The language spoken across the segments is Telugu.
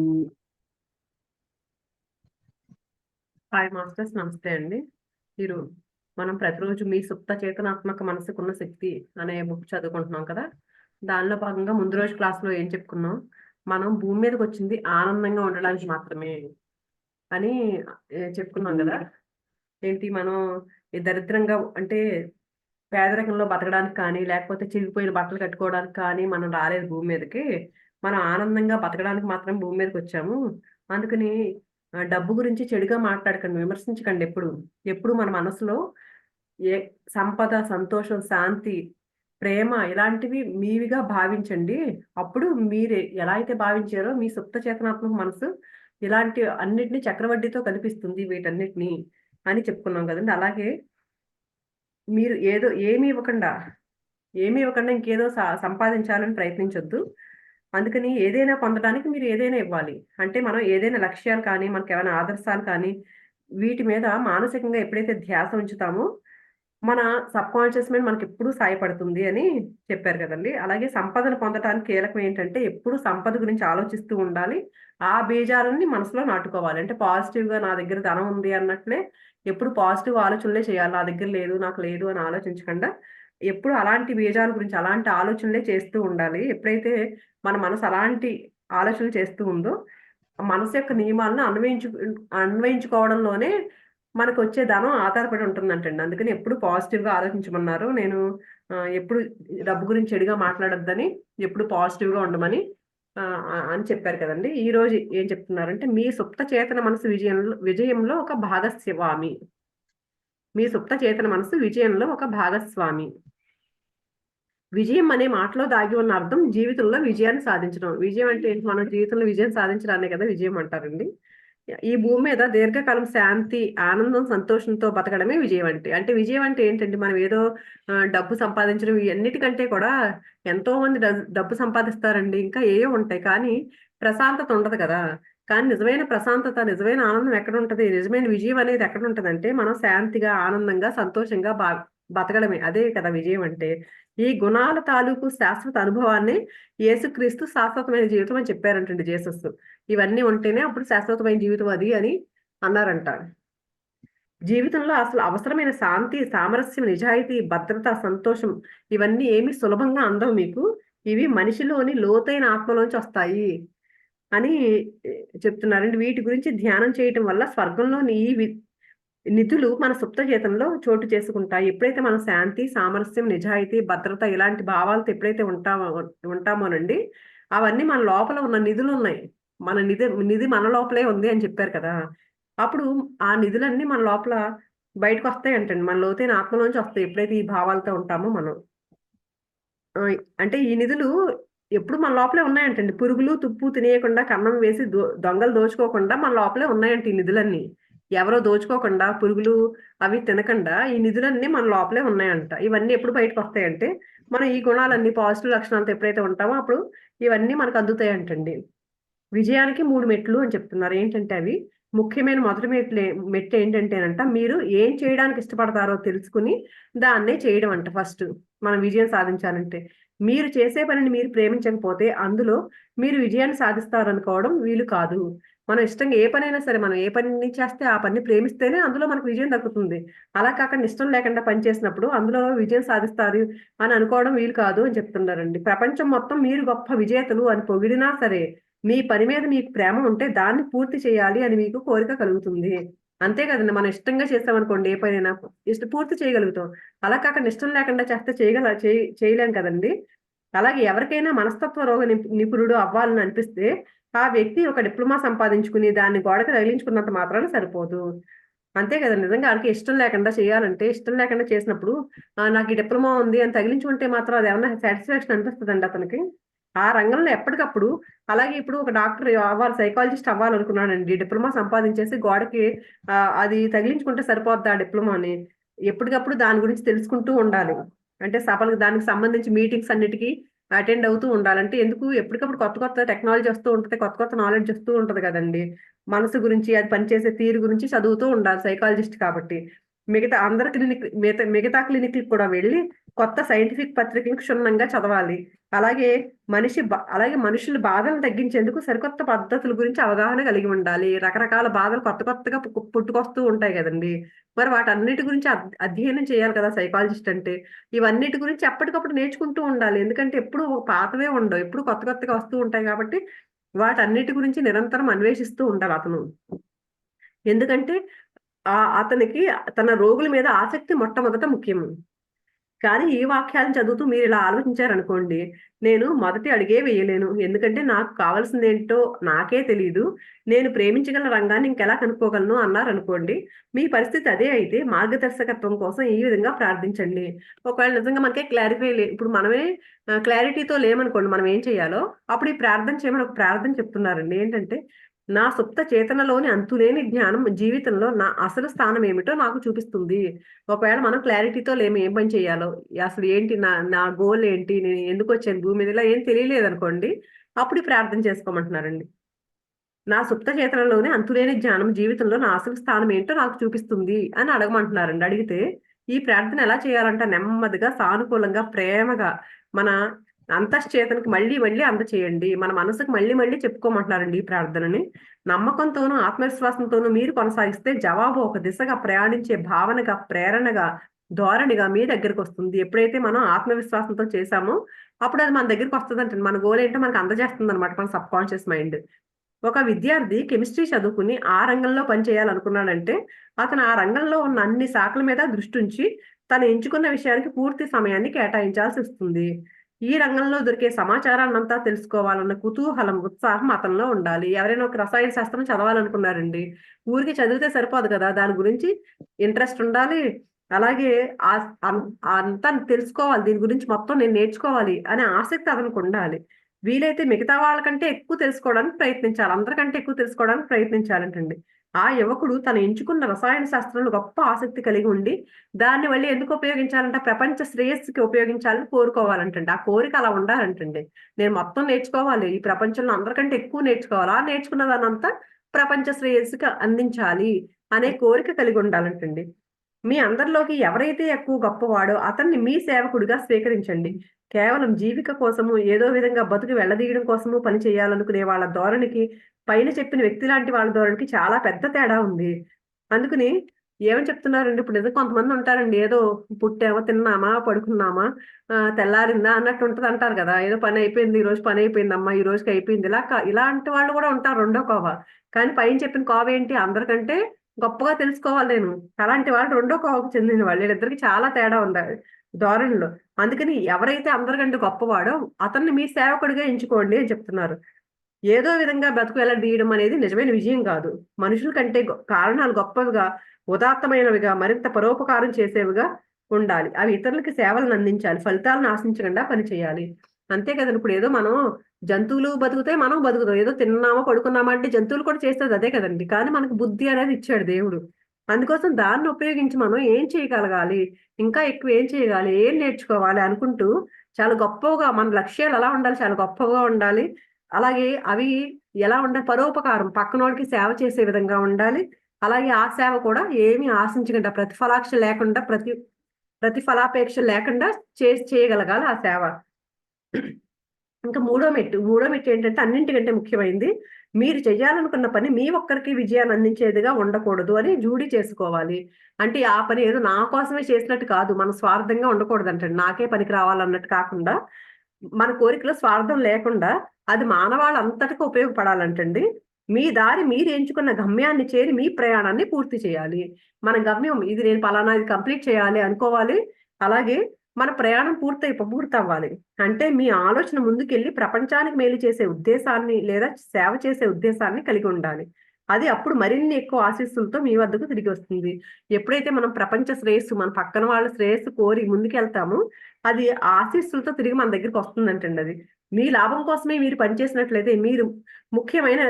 హ్మ్. హాయ్ మాస్టర్స్, నమస్తే అండి. మీరు మనం ప్రతిరోజు మీ సుప్త చేతనాత్మక మనసుకున్న శక్తి అనే బుక్ చదువుకుంటున్నాం కదా! దానిలో భాగంగా ముందు రోజు క్లాస్‌లో ఏం చెప్పుకున్నాం? మనం భూమి మీదకొచ్చింది ఆనందంగా ఉండడానికి మాత్రమే అని చెప్పుకున్నాం గదా! ఏంటి మనం ఈ దరిద్రంగా అంటే పేదరికంలో బతకడానికి కానీ, లేకపోతే చిరిగిపోయిన బట్టలు కట్టుకోవడానికి కానీ మనం రాలేదు భూమి మీదకి. మనం ఆనందంగా బతకడానికి మాత్రం భూమి మీదకొచ్చాము. అందుకని డబ్బు గురించి చెడుగా మాట్లాడకండి, విమర్శించకండి ఎప్పుడు. ఎప్పుడు మన మనసులో ఏ సంపద, సంతోషం, శాంతి, ప్రేమ ఇలాంటివి మీవిగా భావించండి. అప్పుడు మీరు ఎలా అయితే భావించారో మీ సుప్త చేతనాత్మక మనసు ఇలాంటి అన్నిటిని చక్రవడ్డీతో కల్పిస్తుంది వీటన్నిటిని అని చెప్పుకున్నాం గదండీ! అలాగే మీరు ఏమి ఇవ్వకుండా ఇంకేదో సంపాదించాలని ప్రయత్నించొద్దు. అందుకని ఏదైనా పొందడానికి మీరు ఏదైనా ఇవ్వాలి. అంటే మనం ఏదైనా లక్ష్యాలు కానీ, మనకేమైనా ఆదర్శాలు కానీ, వీటి మీద మానసికంగా ఎప్పుడైతే ధ్యాస ఉంచుతామో, మన సబ్‌కాన్షియస్ మైండ్ మనకెప్పుడూ సాయపడుతుంది అని చెప్పారు కదండీ! అలాగే సంపదను పొందటానికి కీలకం ఏంటంటే, ఎప్పుడు సంపద గురించి ఆలోచిస్తూ ఉండాలి. ఆ బీజాలన్నీ మనసులో నాటుకోవాలి. అంటే పాజిటివ్‌గా నా దగ్గర ధనం ఉంది అన్నట్లే ఎప్పుడు పాజిటివ్ ఆలోచనలే చేయాలి. నా దగ్గర లేదు, నాకు లేదు అని ఆలోచించకుండా, ఎప్పుడు అలాంటి బీజాల గురించి, అలాంటి ఆలోచనలే చేస్తూ ఉండాలి. ఎప్పుడైతే మన మనసు అలాంటి ఆలోచనలు చేస్తూ ఉందో, మనసు యొక్క నియమాలను అన్వయించుకోవడంలోనే మనకొచ్చే ధనం ఆధారపడి ఉంటుందంటండి. అందుకని ఎప్పుడు పాజిటివ్‌గా ఆలోచించమన్నారు. నేను ఎప్పుడు డబ్బు గురించి చెడుగా మాట్లాడొద్దని, ఎప్పుడు పాజిటివ్‌గా ఉండమని అని చెప్పారు కదండీ! ఈరోజు ఏం చెప్తున్నారంటే, మీ సుప్త చేతన మనసు విజయంలో ఒక భాగస్వామి. మీ సుప్త చేతన మనసు విజయంలో ఒక భాగస్వామి. విజయం అనే మాటలో దాగి ఉన్న అర్థం జీవితంలో విజయాన్ని సాధించడం. విజయం అంటే ఏంటి? మనం జీవితంలో విజయం సాధించడాన్నే కదా విజయం అంటారండి. ఈ భూమి మీద దీర్ఘకాలం శాంతి, ఆనందం, సంతోషంతో బతకడమే విజయం అంటే. అంటే విజయం అంటే ఏంటండి? మనం ఏదో డబ్బు సంపాదించడం ఇయన్నిటికంటే కూడా ఎంతోమంది డబ్బు సంపాదిస్తారండి. ఇంకా ఏయో ఉంటాయి. కానీ ప్రశాంతత ఉండదు కదా! కానీ నిజమైన ప్రశాంతత, నిజమైన ఆనందం ఎక్కడుంటది? నిజమైన విజయం అనేది ఎక్కడుంటదంటే, మనం శాంతిగా, ఆనందంగా, సంతోషంగా బతకడమే. అదే కదా విజయం అంటే. ఈ గుణాల తాలూకు శాశ్వత అనుభవాన్ని యేసుక్రీస్తు శాశ్వతమైన జీవితం అని చెప్పారంటండి జీసస్. ఇవన్నీ ఉంటేనే అప్పుడు శాశ్వతమైన జీవితం అది అని అన్నారంట. జీవితంలో అసలు అవసరమైన శాంతి, సామరస్యం, నిజాయితీ, భద్రత, సంతోషం ఇవన్నీ ఏమి సులభంగా అందవు మీకు. ఇవి మనిషిలోని లోతైన ఆత్మలోంచి వస్తాయి అని చెప్తున్నారండి. వీటి గురించి ధ్యానం చేయటం వల్ల స్వర్గంలోని నిధులు మన సుప్త చేతంలో చోటు చేసుకుంటాయి. ఎప్పుడైతే మనం శాంతి, సామరస్యం, నిజాయితీ, భద్రత ఇలాంటి భావాలతో ఎప్పుడైతే ఉంటామోనండి, అవన్నీ మన లోపల ఉన్న నిధులున్నాయి. మన నిధి మన లోపలే ఉంది అని చెప్పారు కదా! అప్పుడు ఆ నిధులన్నీ మన లోపల బయటకొస్తాయంటండి. మన లోతైన ఆత్మలోంచి వస్తాయి. ఎప్పుడైతే ఈ భావాలతో ఉంటామో మనం. అంటే ఈ నిధులు ఎప్పుడు మన లోపలే ఉన్నాయంటండి. పురుగులు, తుప్పు తినేయకుండా కన్నం వేసి దొంగలు దోచుకోకుండా మన లోపలే ఉన్నాయంట ఈ నిధులన్నీ. ఎవరో దోచుకోకుండా, పురుగులు అవి తినకుండా ఈ నిధులన్నీ మన లోపలే ఉన్నాయంట. ఇవన్నీ ఎప్పుడు బయటకొస్తాయంటే, మనం ఈ గుణాలన్నీ పాజిటివ్ లక్షణాలతో ఎప్పుడైతే ఉంటామో అప్పుడు ఇవన్నీ మనకు అందుతాయంటండి. విజయానికి 3 మెట్లు అని చెప్తున్నారు. ఏంటంటే అవి ముఖ్యమైన మొదటి మెట్టేంటంటేనంట, మీరు ఏం చేయడానికి ఇష్టపడతారో తెలుసుకొని దాన్నే చేయడం అంట ఫస్టు. మనం విజయం సాధించాలంటే. మీరు చేసే పనిని మీరు ప్రేమించకపోతే అందులో మీరు విజయాన్ని సాధిస్తారనుకోవడం వీలు కాదు. మనం ఇష్టంగా ఏ పనైనా సరే, మనం ఏ పని చేస్తే ఆ పనిని ప్రేమిస్తేనే అందులో మనకు విజయం దక్కుతుంది. అలా కాకుండా ఇష్టం లేకుండా పని చేసినప్పుడు అందులో విజయం సాధిస్తారు అని అనుకోవడం వీలు కాదు అని చెప్తున్నారండి. ప్రపంచం మొత్తం మీరు గొప్ప విజేతలు అని పొగిడినా సరే, మీ పని మీద మీకు ప్రేమ ఉంటే దాన్ని పూర్తి చేయాలి అని మీకు కోరిక కలుగుతుంది. అంతే కదండీ! మనం ఇష్టంగా చేసామనుకోండి ఏ పనైనా పూర్తి చేయగలుగుతాం. అలా కాకుండా ఇష్టం లేకుండా చేస్తే చేయలేం కదండీ! అలాగే ఎవరికైనా మనస్తత్వ రోగ నిపుణుడు అవ్వాలని అనిపిస్తే, ఆ వ్యక్తి ఒక డిప్లొమా సంపాదించుకుని దాన్ని గోడకి తగిలించుకున్నంత మాత్రాన సరిపోదు. అంతే కదా! నిజంగా ఆళ్ళకి ఇష్టం లేకుండా చేయాలంటే, ఇష్టం లేకుండా చేసినప్పుడు నాకు ఈ డిప్లొమా ఉంది అని తగిలించుకుంటే మాత్రం అదేమన్నా సాటిస్ఫాక్షన్ అనిపిస్తదండి అతనికి? ఆ రంగంలో ఎప్పటికప్పుడు అలాగే ఇప్పుడు ఒక డాక్టర్ అవ్వాలి, సైకాలజిస్ట్ అవ్వాలనుకున్నాడండి. డిప్లొమా సంపాదించేసి గోడకి అది తగిలించుకుంటే సరిపోద్దా డిప్లొమాని? ఎప్పటికప్పుడు దాని గురించి తెలుసుకుంటూ ఉండాలి. అంటే దానికి సంబంధించి మీటింగ్స్ అన్నిటికి అటెండ్ అవుతూ ఉండాలి. అంటే ఎందుకు ఎప్పటికప్పుడు కొత్త కొత్త టెక్నాలజీ వస్తూ ఉంటది. కొత్త కొత్త నాలెడ్జ్ వస్తూ ఉంటది గదండీ! మనసు గురించి, అది పనిచేసే తీరు గురించి చదువుతూ ఉండాలి సైకాలజిస్ట్ కాబట్టి. మిగతా అందరి క్లినిక్ మిగతా మిగతా క్లినిక్‌లకి కూడా వెళ్లి కొత్త సైంటిఫిక్ పత్రికలు క్షుణ్ణంగా చదవాలి. అలాగే అలాగే మనుషుల బాధలను తగ్గించేందుకు సరికొత్త పద్ధతుల గురించి అవగాహన కలిగి ఉండాలి. రకరకాల బాధలు కొత్త కొత్తగా పుట్టుకొస్తూ ఉంటాయి కదండీ! మరి వాటన్నిటి గురించి అధ్యయనం చేయాలి కదా సైకాలజిస్ట్ అంటే. ఇవన్నిటి గురించి ఎప్పటికప్పుడు నేర్చుకుంటూ ఉండాలి. ఎందుకంటే ఎప్పుడు పాతవే ఉండవు. ఎప్పుడు కొత్త కొత్తగా వస్తూ ఉంటాయి కాబట్టి వాటన్నిటి గురించి నిరంతరం అన్వేషిస్తూ ఉండాలి అతను. ఎందుకంటే అతనికి తన రోగుల మీద ఆసక్తి మొట్టమొదట ముఖ్యం. కానీ ఈ వాక్యాలను చదువుతూ మీరిలా ఆలోచించారనుకోండి, నేను మొదటి అడుగే వేయలేను. ఎందుకంటే నాకు కావాల్సిందేంటో నాకే తెలీదు. నేను ప్రేమించగల రంగాన్ని ఇంకెలా కనుక్కోగలను అన్నారనుకోండి, మీ పరిస్థితి అదే అయితే మార్గదర్శకత్వం కోసం ఈ విధంగా ప్రార్థించండి. ఒకవేళ నిజంగా మనకే ఇప్పుడు మనమే క్లారిటీతో లేమనుకోండి మనం ఏం చేయాలో, అప్పుడు ఈ ప్రార్థన చేయమని ఒక ప్రార్థన చెప్తున్నారండి. ఏంటంటే, నా సుప్త చేతనలోని అంతులేని జ్ఞానం జీవితంలో నా అసలు స్థానం ఏమిటో నాకు చూపిస్తుంది. ఒకవేళ మనం క్లారిటీతో లేము ఏం పని చేయాలో, అసలు ఏంటి నా నా గోల్ ఏంటి? నేను ఎందుకొచ్చాను భూమి మీద? ఇలా ఏం తెలియలేదనుకోండి, అప్పుడు ఈ ప్రార్థన చేసుకోమంటున్నారండి. నా సుప్త చేతనలోనే అంతులేని జ్ఞానం జీవితంలో నా అసలు స్థానం ఏంటో నాకు చూపిస్తుంది అని అడగమంటున్నారండి. అడిగితే ఈ ప్రార్థన ఎలా చేయాలంట నెమ్మదిగా, సానుకూలంగా, ప్రేమగా మన అంతశ్చేతనకి మళ్ళీ మళ్ళీ అందచేయండి. మన మనసుకు మళ్ళీ మళ్ళీ చెప్పుకోమంటున్నారండి ఈ ప్రార్థనని. నమ్మకంతోనూ, ఆత్మవిశ్వాసంతోనూ మీరు కొనసాగిస్తే జవాబు ఒక దిశగా ప్రయాణించే భావనగా, ప్రేరణగా, ధోరణిగా మీ దగ్గరకొస్తుంది. ఎప్పుడైతే మనం ఆత్మవిశ్వాసంతో చేశామో అప్పుడు అది మన దగ్గరకొస్తదంటండి. మన గోల్ ఏంటో మనకు అందజేస్తుందనమాట మన సబ్‌కాన్షియస్ మైండ్. ఒక విద్యార్థి కెమిస్ట్రీ చదువుకుని ఆ రంగంలో పనిచేయాలనుకున్నాడంటే, అతను ఆ రంగంలో ఉన్న అన్ని శాఖల మీద దృష్టుంచి, తను ఎంచుకున్న విషయానికి పూర్తి సమయాన్ని కేటాయించాల్సొస్తుంది. ఈ రంగంలో దొరికే సమాచారాన్నంతా తెలుసుకోవాలన్న కుతూహలం, ఉత్సాహం అతనిలో ఉండాలి. ఎవరైనా ఒక రసాయన శాస్త్రం చదవాలనుకున్నారండి. ఊరికే చదివితే సరిపోదు కదా! దాని గురించి ఇంట్రెస్ట్ ఉండాలి. అలాగే ఆస్ అన్ అంతా తెలుసుకోవాలి. దీని గురించి మొత్తం నేను నేర్చుకోవాలి అనే ఆసక్తి అతనికుండాలి. వీలైతే మిగతా వాళ్ళకంటే ఎక్కువ తెలుసుకోవడానికి ప్రయత్నించాలి. అందరికంటే ఎక్కువ తెలుసుకోవడానికి ప్రయత్నించాలంటండి. ఆ యువకుడు తను ఎంచుకున్న రసాయన శాస్త్రంలో గొప్ప ఆసక్తి కలిగి ఉండి, దాన్ని మళ్ళీ ఎందుకు ఉపయోగించాలంట? ప్రపంచ శ్రేయస్సుకి ఉపయోగించాలని కోరుకోవాలంటండి. ఆ కోరిక అలా ఉండాలంటండి. నేను మొత్తం నేర్చుకోవాలి. ఈ ప్రపంచంలో అందరికంటే ఎక్కువ నేర్చుకోవాలి. ఆ నేర్చుకున్న దాన్నంతా ప్రపంచ శ్రేయస్సుకి అందించాలి అనే కోరిక కలిగి ఉండాలంటండి. మీ అందరిలోకి ఎవరైతే ఎక్కువ గొప్పవాడో అతన్ని మీ సేవకుడిగా స్వీకరించండి. కేవలం జీవిక కోసము ఏదో విధంగా బతుకు వెళ్ళదీయడం కోసము పని చేయాలనుకునే వాళ్ళ ధోరణికి, పైన చెప్పిన వ్యక్తి లాంటి వాళ్ళ ధోరణికి చాలా పెద్ద తేడా ఉంది. అందుకని ఏమని చెప్తున్నారండి, ఇప్పుడు నిజంగా కొంతమంది ఉంటారండి. ఏదో పుట్టామా, తిన్నామా, పడుకున్నామా, తెల్లారిందా అన్నట్టు ఉంటదంటారు గదా! ఏదో పని అయిపోయింది. ఈరోజు పని అయిపోయిందమ్మా, ఈ రోజుకి అయిపోయింది. ఇలాంటి వాళ్ళు గూడా ఉంటారు రెండో కోవ. కానీ పైన చెప్పిన కోవేంటి అందరికంటే గొప్పగా తెలుసుకోవాలి నేను. అలాంటి వాళ్ళు రెండో కోవకు చెందిన వాళ్ళు. వీళ్ళిద్దరికీ చాలా తేడా ఉంది ధోరణిలో. అందుకని ఎవరైతే అందరికంటే గొప్పవాడో అతన్ని మీ సేవకుడిగా ఎంచుకోండి అని చెప్తున్నారు. ఏదో విధంగా బ్రతుకు వెళ్లదీయడం అనేది నిజమైన విజయం కాదు. మనుషుల కంటే కారణాలు గొప్పవిగా, ఉదాత్తమైనవిగా, మరింత పరోపకారం చేసేవిగా ఉండాలి. అవి ఇతరులకి సేవలను అందించాలి. ఫలితాలను ఆశించకుండా పనిచేయాలి. అంతే కదండీ! ఇప్పుడేదో మనం జంతువులు బతుకుతాయి, మనం బతుకుతాం. ఏదో తిన్నామా, పడుకున్నామా అంటే జంతువులు కూడా చేసేది అదే కదండీ! కానీ మనకు బుద్ధి అనేది ఇచ్చాడు దేవుడు. అందుకోసం దాన్ని ఉపయోగించి మనం ఏం చేయగలగాలి? ఇంకా ఎక్కువ ఏం చేయగాలి? ఏం నేర్చుకోవాలి? అనుకుంటూ చాలా గొప్పగా మన లక్ష్యాలు ఎలా ఉండాలి? చాలా గొప్పగా ఉండాలి. అలాగే అవి ఎలా ఉండాలి? పరోపకారం పక్కనోడికి సేవ చేసే విధంగా ఉండాలి. అలాగే ఆ సేవ కూడా ఏమి ఆశించకుండా ప్రతిఫలాపేక్ష లేకుండా చేయగలగాలి ఆ సేవ. ఇంకా మూడో మెట్టు ఏంటంటే అన్నింటికంటే ముఖ్యమైనది. మీరు చేయాలనుకున్న పని మీ ఒక్కరికి విజయాన్ని అందించేదిగా ఉండకూడదు అని జూడీ చేసుకోవాలి. అంటే ఆ పని ఏదో నా కోసమే చేసినట్టు కాదు. మనం స్వార్థంగా ఉండకూడదంటండి. నాకే పనికి రావాలన్నట్టు కాకుండా, మన కోరికలో స్వార్థం లేకుండా అది మానవాళంతటికి ఉపయోగపడాలంటండి. మీ దారి మీరు ఎంచుకున్న గమ్యాన్ని చేరి మీ ప్రయాణాన్ని పూర్తి చేయాలి. మన గమ్యం ఇది నేను పలానా ఇది కంప్లీట్ చేయాలి అనుకోవాలి. అలాగే మన ప్రయాణం పూర్తవ్వాలి. అంటే మీ ఆలోచన ముందుకెళ్ళి ప్రపంచానికి మేలు చేసే ఉద్దేశాన్ని లేదా సేవ చేసే ఉద్దేశాన్ని కలిగి ఉండాలి. అది అప్పుడు మరిన్ని ఎక్కువ ఆశీస్సులతో మీ వద్దకు తిరిగొస్తుంది. ఎప్పుడైతే మనం ప్రపంచ శ్రేయస్సు, మన పక్కన వాళ్ళ శ్రేయస్సు కోరి ముందుకెళ్తామో, అది ఆశీస్సులతో తిరిగి మన దగ్గరికొస్తుందంటండి అది. మీ లాభం కోసమే మీరు పనిచేసినట్లయితే మీరు ముఖ్యమైన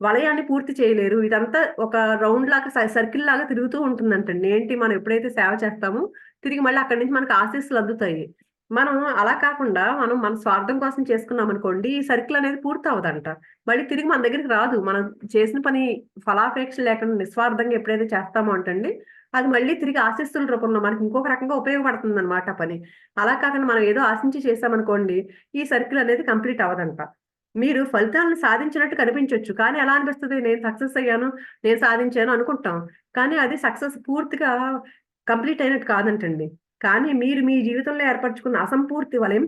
వలయాన్ని పూర్తి చేయలేరు. ఇదంతా ఒక రౌండ్ లాగా సర్కిల్ లాగా తిరుగుతూ ఉంటుందంటండి. ఏంటి మనం ఎప్పుడైతే సేవ చేస్తామో, తిరిగి మళ్ళీ అక్కడి నుంచి మనకు ఆశీస్సులు అందుతాయి. మనం అలా కాకుండా మనం మన స్వార్థం కోసం చేసుకున్నాం అనుకోండి, ఈ సర్కిల్ అనేది పూర్తి అవ్వదంట. మళ్ళీ తిరిగి మన దగ్గరికి రాదు. మనం చేసిన పని ఫలాపేక్ష లేకుండా నిస్వార్థంగా ఎప్పుడైతే చేస్తామో అంటండి, అది మళ్ళీ తిరిగి ఆశీస్సుల రూపంలో మనకి ఇంకొక రకంగా ఉపయోగపడుతుందనమాట ఆ పని. అలా కాకుండా మనం ఏదో ఆశించి చేశామనుకోండి, ఈ సర్కిల్ అనేది కంప్లీట్ అవ్వదంట. మీరు ఫలితాలను సాధించినట్టు కనిపించొచ్చు. కానీ ఎలా అనిపిస్తది? నేను సక్సెస్ అయ్యాను, నేను సాధించాను అనుకుంటాం. కానీ అది సక్సెస్ పూర్తిగా కంప్లీట్ అయినట్టు కాదంటండి. కానీ మీరు మీ జీవితంలో ఏర్పరచుకున్న అసంపూర్తి వలయం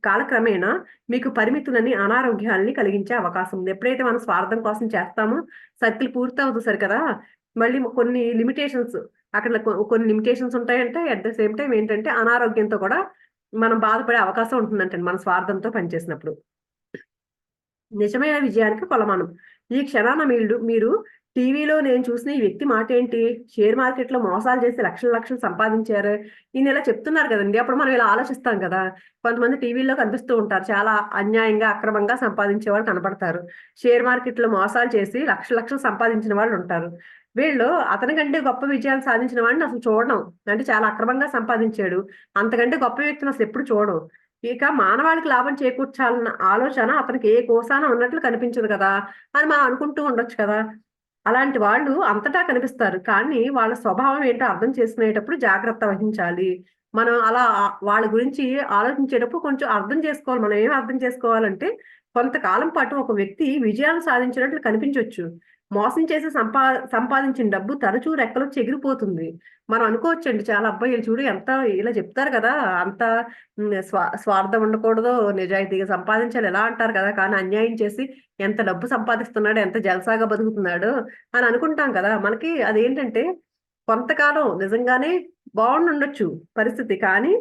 కాలక్రమేణా మీకు పరిమితులని, అనారోగ్యాల్ని కలిగించే అవకాశం ఉంది. ఎప్పుడైతే మనం స్వార్థం కోసం చేస్తామో సర్కిల్ పూర్తవుతది సరి కదా! మళ్ళీ కొన్ని లిమిటేషన్స్ అక్కడ కొన్ని లిమిటేషన్స్ ఉంటాయంటే అట్ ద సేమ్ టైమ్ ఏంటంటే అనారోగ్యంతో కూడా మనం బాధపడే అవకాశం ఉంటుందంటండి మన స్వార్థంతో పనిచేసినప్పుడు. నిజమైన విజయానికి కొలమానం. ఈ క్షణాన మీరు టీవీలో నేను చూసిన ఈ వ్యక్తి మాటేంటి? షేర్ మార్కెట్‌లో మోసాలు చేసి లక్షలు, లక్షలు సంపాదించారు. ఈయన ఇలా చెప్తున్నారు కదండీ! అప్పుడు మనం ఇలా ఆలోచిస్తాం కదా! కొంతమంది టీవీల్లో కనిపిస్తూ ఉంటారు. చాలా అన్యాయంగా, అక్రమంగా సంపాదించేవాళ్ళు కనపడతారు. షేర్ మార్కెట్‌లో మోసాలు చేసి లక్షలు, లక్షలు సంపాదించిన వాళ్ళుంటారు. వీళ్ళు అతని కంటే గొప్ప విజయాలు సాధించిన వాడిని అసలు చూడం. అంటే చాలా అక్రమంగా సంపాదించాడు. అంతకంటే గొప్ప వ్యక్తిని అసలెప్పుడు చూడం. ఇక మానవాళికి లాభం చేకూర్చాలన్న ఆలోచన అతనికి ఏ కోశాన ఉన్నట్లు కనిపించదు కదా! అని మనం అనుకుంటూ ఉండొచ్చు కదా! అలాంటి వాళ్ళు అంతటా కనిపిస్తారు. కానీ వాళ్ళ స్వభావం ఏంటో అర్థం చేసుకునేటప్పుడు జాగ్రత్త వహించాలి. మనం అలా వాళ్ళ గురించి ఆలోచించేటప్పుడు కొంచెం అర్థం చేసుకోవాలి. మనం ఏం అర్థం చేసుకోవాలంటే, కొంతకాలం పాటు ఒక వ్యక్తి విజయాలు సాధించినట్లు కనిపించొచ్చు. మోసం చేసి సంపాదించిన డబ్బు తరచూ రెక్కలొచ్చి ఎగిరిపోతుంది. మనం అనుకోవచ్చండి చాలా అబ్బా! ఈళ్ళు చూడు ఎంత ఇలా చెప్తారు కదా! అంత స్వార్థం ఉండకూడదు, నిజాయితీగా సంపాదించాలి ఇలా అంటారు కదా! కానీ అన్యాయం చేసి ఎంత డబ్బు సంపాదిస్తున్నాడు, ఎంత జల్సాగా బతుకుతున్నాడు అని అనుకుంటాం కదా! మనకి అదేంటంటే కొంతకాలం నిజంగానే బావుండుండొచ్చు పరిస్థితి. కానీ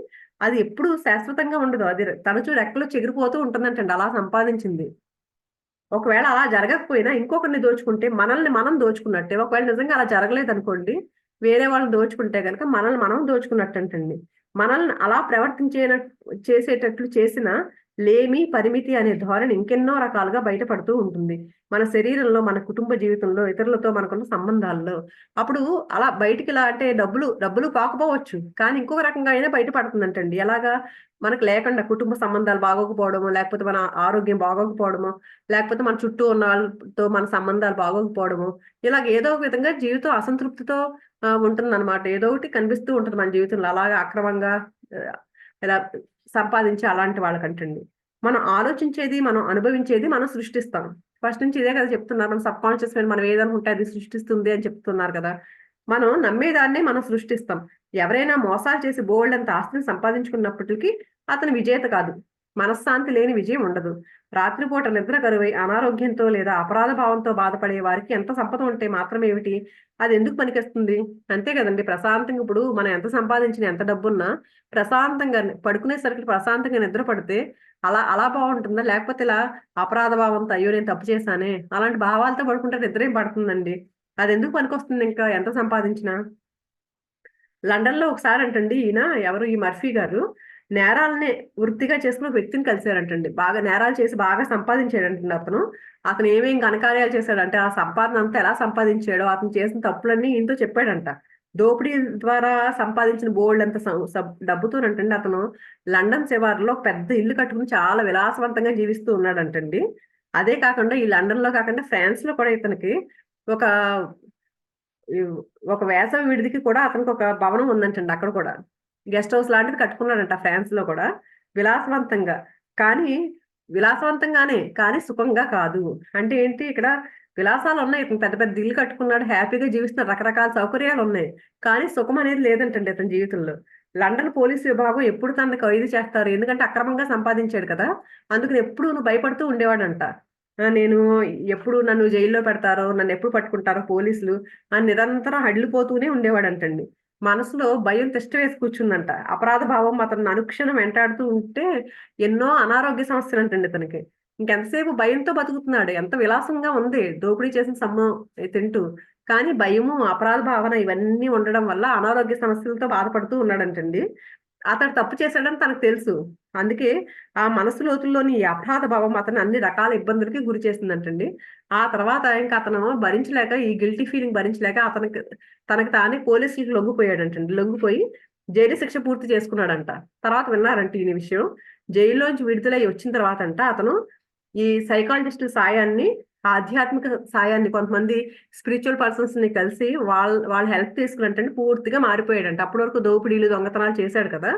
అది ఎప్పుడు శాశ్వతంగా ఉండదు. అది తరచూ రెక్కలు చెగిరిపోతూ ఉంటుందంటండి అలా సంపాదించింది. ఒకవేళ అలా జరగకపోయినా ఇంకొకరిని దోచుకుంటే మనల్ని మనం దోచుకున్నట్టే. ఒకవేళ నిజంగా అలా జరగలేదనుకోండి, వేరే వాళ్ళని దోచుకుంటే గనక మనల్ని మనం దోచుకున్నట్టంటండి. మనల్ని అలా చేసేటట్లు చేసిన లేమి, పరిమితి అనే ధోరణి ఇంకెన్నో రకాలుగా బయటపడుతూ ఉంటుంది. మన శరీరంలో, మన కుటుంబ జీవితంలో, ఇతరులతో మనకున్న సంబంధాల్లో. అప్పుడు అలా బయటికిలా అంటే డబ్బులు పాకుపోవచ్చు. కానీ ఇంకొక రకంగా అయినా బయట పడుతుందంటండి. ఎలాగా? మనకు లేకుండా కుటుంబ సంబంధాలు బాగోకపోవడమో, లేకపోతే మన ఆరోగ్యం బాగోకపోవడమో, లేకపోతే మన చుట్టూ ఉన్న వాళ్ళతో మన సంబంధాలు బాగోకపోవడము, ఇలాగ ఏదో ఒక విధంగా జీవితం అసంతృప్తితో ఉంటుందనమాట. ఏదో ఒకటి కనిపిస్తూ ఉంటది మన జీవితంలో. అలాగా అక్రమంగా ఆహ్, ఇలా సంపాదించే అలాంటి వాళ్ళకంటండి. మనం ఆలోచించేది, మనం అనుభవించేది మనం సృష్టిస్తాం. ఫస్ట్ నుంచి ఇదే కదా చెప్తున్నారు. మన సబ్‌కాన్షియస్ మైండ్ మనం ఏదనుకుంటే అది సృష్టిస్తుంది అని చెప్తున్నారు కదా! మనం నమ్మేదాన్నే మనం సృష్టిస్తాం. ఎవరైనా మోసాలు చేసి బోలెడంత ఆస్తిని సంపాదించుకున్నప్పటికి అతను విజేత కాదు. మనశ్శాంతి లేని విజయం ఉండదు. రాత్రిపూట నిద్ర కరువై అనారోగ్యంతో లేదా అపరాధ భావంతో బాధపడే వారికి ఎంత సంపద ఉంటే మాత్రమేమిటి? అదెందుకు పనికొస్తుంది? అంతే గదండీ! ప్రశాంతంగా ఇప్పుడు మనం ఎంత సంపాదించిన, ఎంత డబ్బున్నా ప్రశాంతంగా పడుకునేసరికి ప్రశాంతంగా నిద్ర పడితే అలా అలా బావుంటుందా? లేకపోతే ఇలా అపరాధ భావంతో అయ్యో! నేను తప్పు చేశానే, అలాంటి భావాలతో పడుకుంటే నిద్రేం పడుతుందండి. అదెందుకు పనికొస్తుందింకా ఎంత సంపాదించినా? లండన్‌లో ఒకసారంటండి ఈయన ఎవరు ఈ మర్ఫీ గారు నేరాలనే వృత్తిగా చేసుకున్న ఒక వ్యక్తిని కలిసారంటండి. బాగా నేరాలు చేసి బాగా సంపాదించాడంటండి అతను. అతను ఏమేం ఘనకార్యాలు చేశాడంటే, ఆ సంపాదన అంతా ఎలా సంపాదించాడో, అతను చేసిన తప్పులన్నీ ఈయనతో చెప్పాడంట. దోపిడీ ద్వారా సంపాదించిన బోలెడంత డబ్బుతోనంటండి అతను లండన్ శివారులో ఒక పెద్ద ఇల్లు కట్టుకొని చాలా విలాసవంతంగా జీవిస్తూ ఉన్నాడంటండి. అదే కాకుండా ఈ లండన్‌లో కాకుండా ఫ్రాన్స్‌లో కూడా ఇతనికి ఒక ఇవ్ ఒక వేసవి విడిదికి కూడా అతనికొక భవనం ఉందంటండి అక్కడ కూడా. గెస్ట్ హౌస్ లాంటిది కట్టుకున్నాడంట ఫ్రాన్స్‌లో కూడా. విలాసవంతంగా. కానీ విలాసవంతంగానే, కానీ సుఖంగా కాదు. అంటే ఏంటి ఇక్కడ విలాసాలున్నాయి. ఇతను పెద్ద పెద్ద ఇల్లు కట్టుకున్నాడు. హ్యాపీగా జీవిస్తున్నాడు. రకరకాల సౌకర్యాలున్నాయి. కానీ సుఖమనేది లేదంటండి ఇతని జీవితంలో. లండన్ పోలీస్ విభాగం ఎప్పుడు తనని ఖైదు చేస్తారు. ఎందుకంటే అక్రమంగా సంపాదించాడు కదా! అందుకని ఎప్పుడూను భయపడుతూ ఉండేవాడంట. నేను ఎప్పుడు నన్ను జైల్లో పెడతారో, నన్నెప్పుడు పట్టుకుంటారో పోలీసులు అని నిరంతరం హడలిపోతూనే ఉండేవాడంటండి. మనసులో భయం తిష్ట వేసి కూర్చుందంట. అపరాధ భావం అతన్ని అనుక్షణం వెంటాడుతూ ఉంటే ఎన్నో అనారోగ్య సమస్యలంటండి ఇతనికి. ఇంకెంతసేపు భయంతో బతుకుతున్నాడు. ఎంత విలాసంగా ఉంది దోపిడీ చేసిన సొమ్ము తింటూ. కానీ భయము, అపరాధ భావన ఇవన్నీ ఉండడం వల్ల అనారోగ్య సమస్యలతో బాధపడుతూ ఉన్నాడంటండి. అతడు తప్పు చేశాడని తనకు తెలుసు. అందుకే ఆ మనసు లోతుల్లోని ఈ అపరాధ భావం అతన్ని అన్ని రకాల ఇబ్బందులకి గురి చేసిందంటండి. ఆ తర్వాత ఇంక అతను భరించలేక ఈ గిల్టీ ఫీలింగ్ భరించలేక తనకు తానే పోలీసులకి లొంగిపోయాడంటండి. లొంగిపోయి జైలు శిక్ష పూర్తి చేసుకున్నాడంట. తర్వాత విన్నారంట ఈ విషయం. జైల్లోంచి విడుదలై వచ్చిన తర్వాత అంట అతను ఈ సైకాలజిస్ట్ సాయాన్ని, ఆధ్యాత్మిక సాయాన్ని, కొంతమంది స్పిరిచువల్ పర్సన్స్ ని కలిసి వాళ్ళ హెల్ప్ తీసుకున్నట్టు పూర్తిగా మారిపోయాడంట. అప్పటి వరకు దోపిడీలు దొంగతనాలు చేశాడు కదా,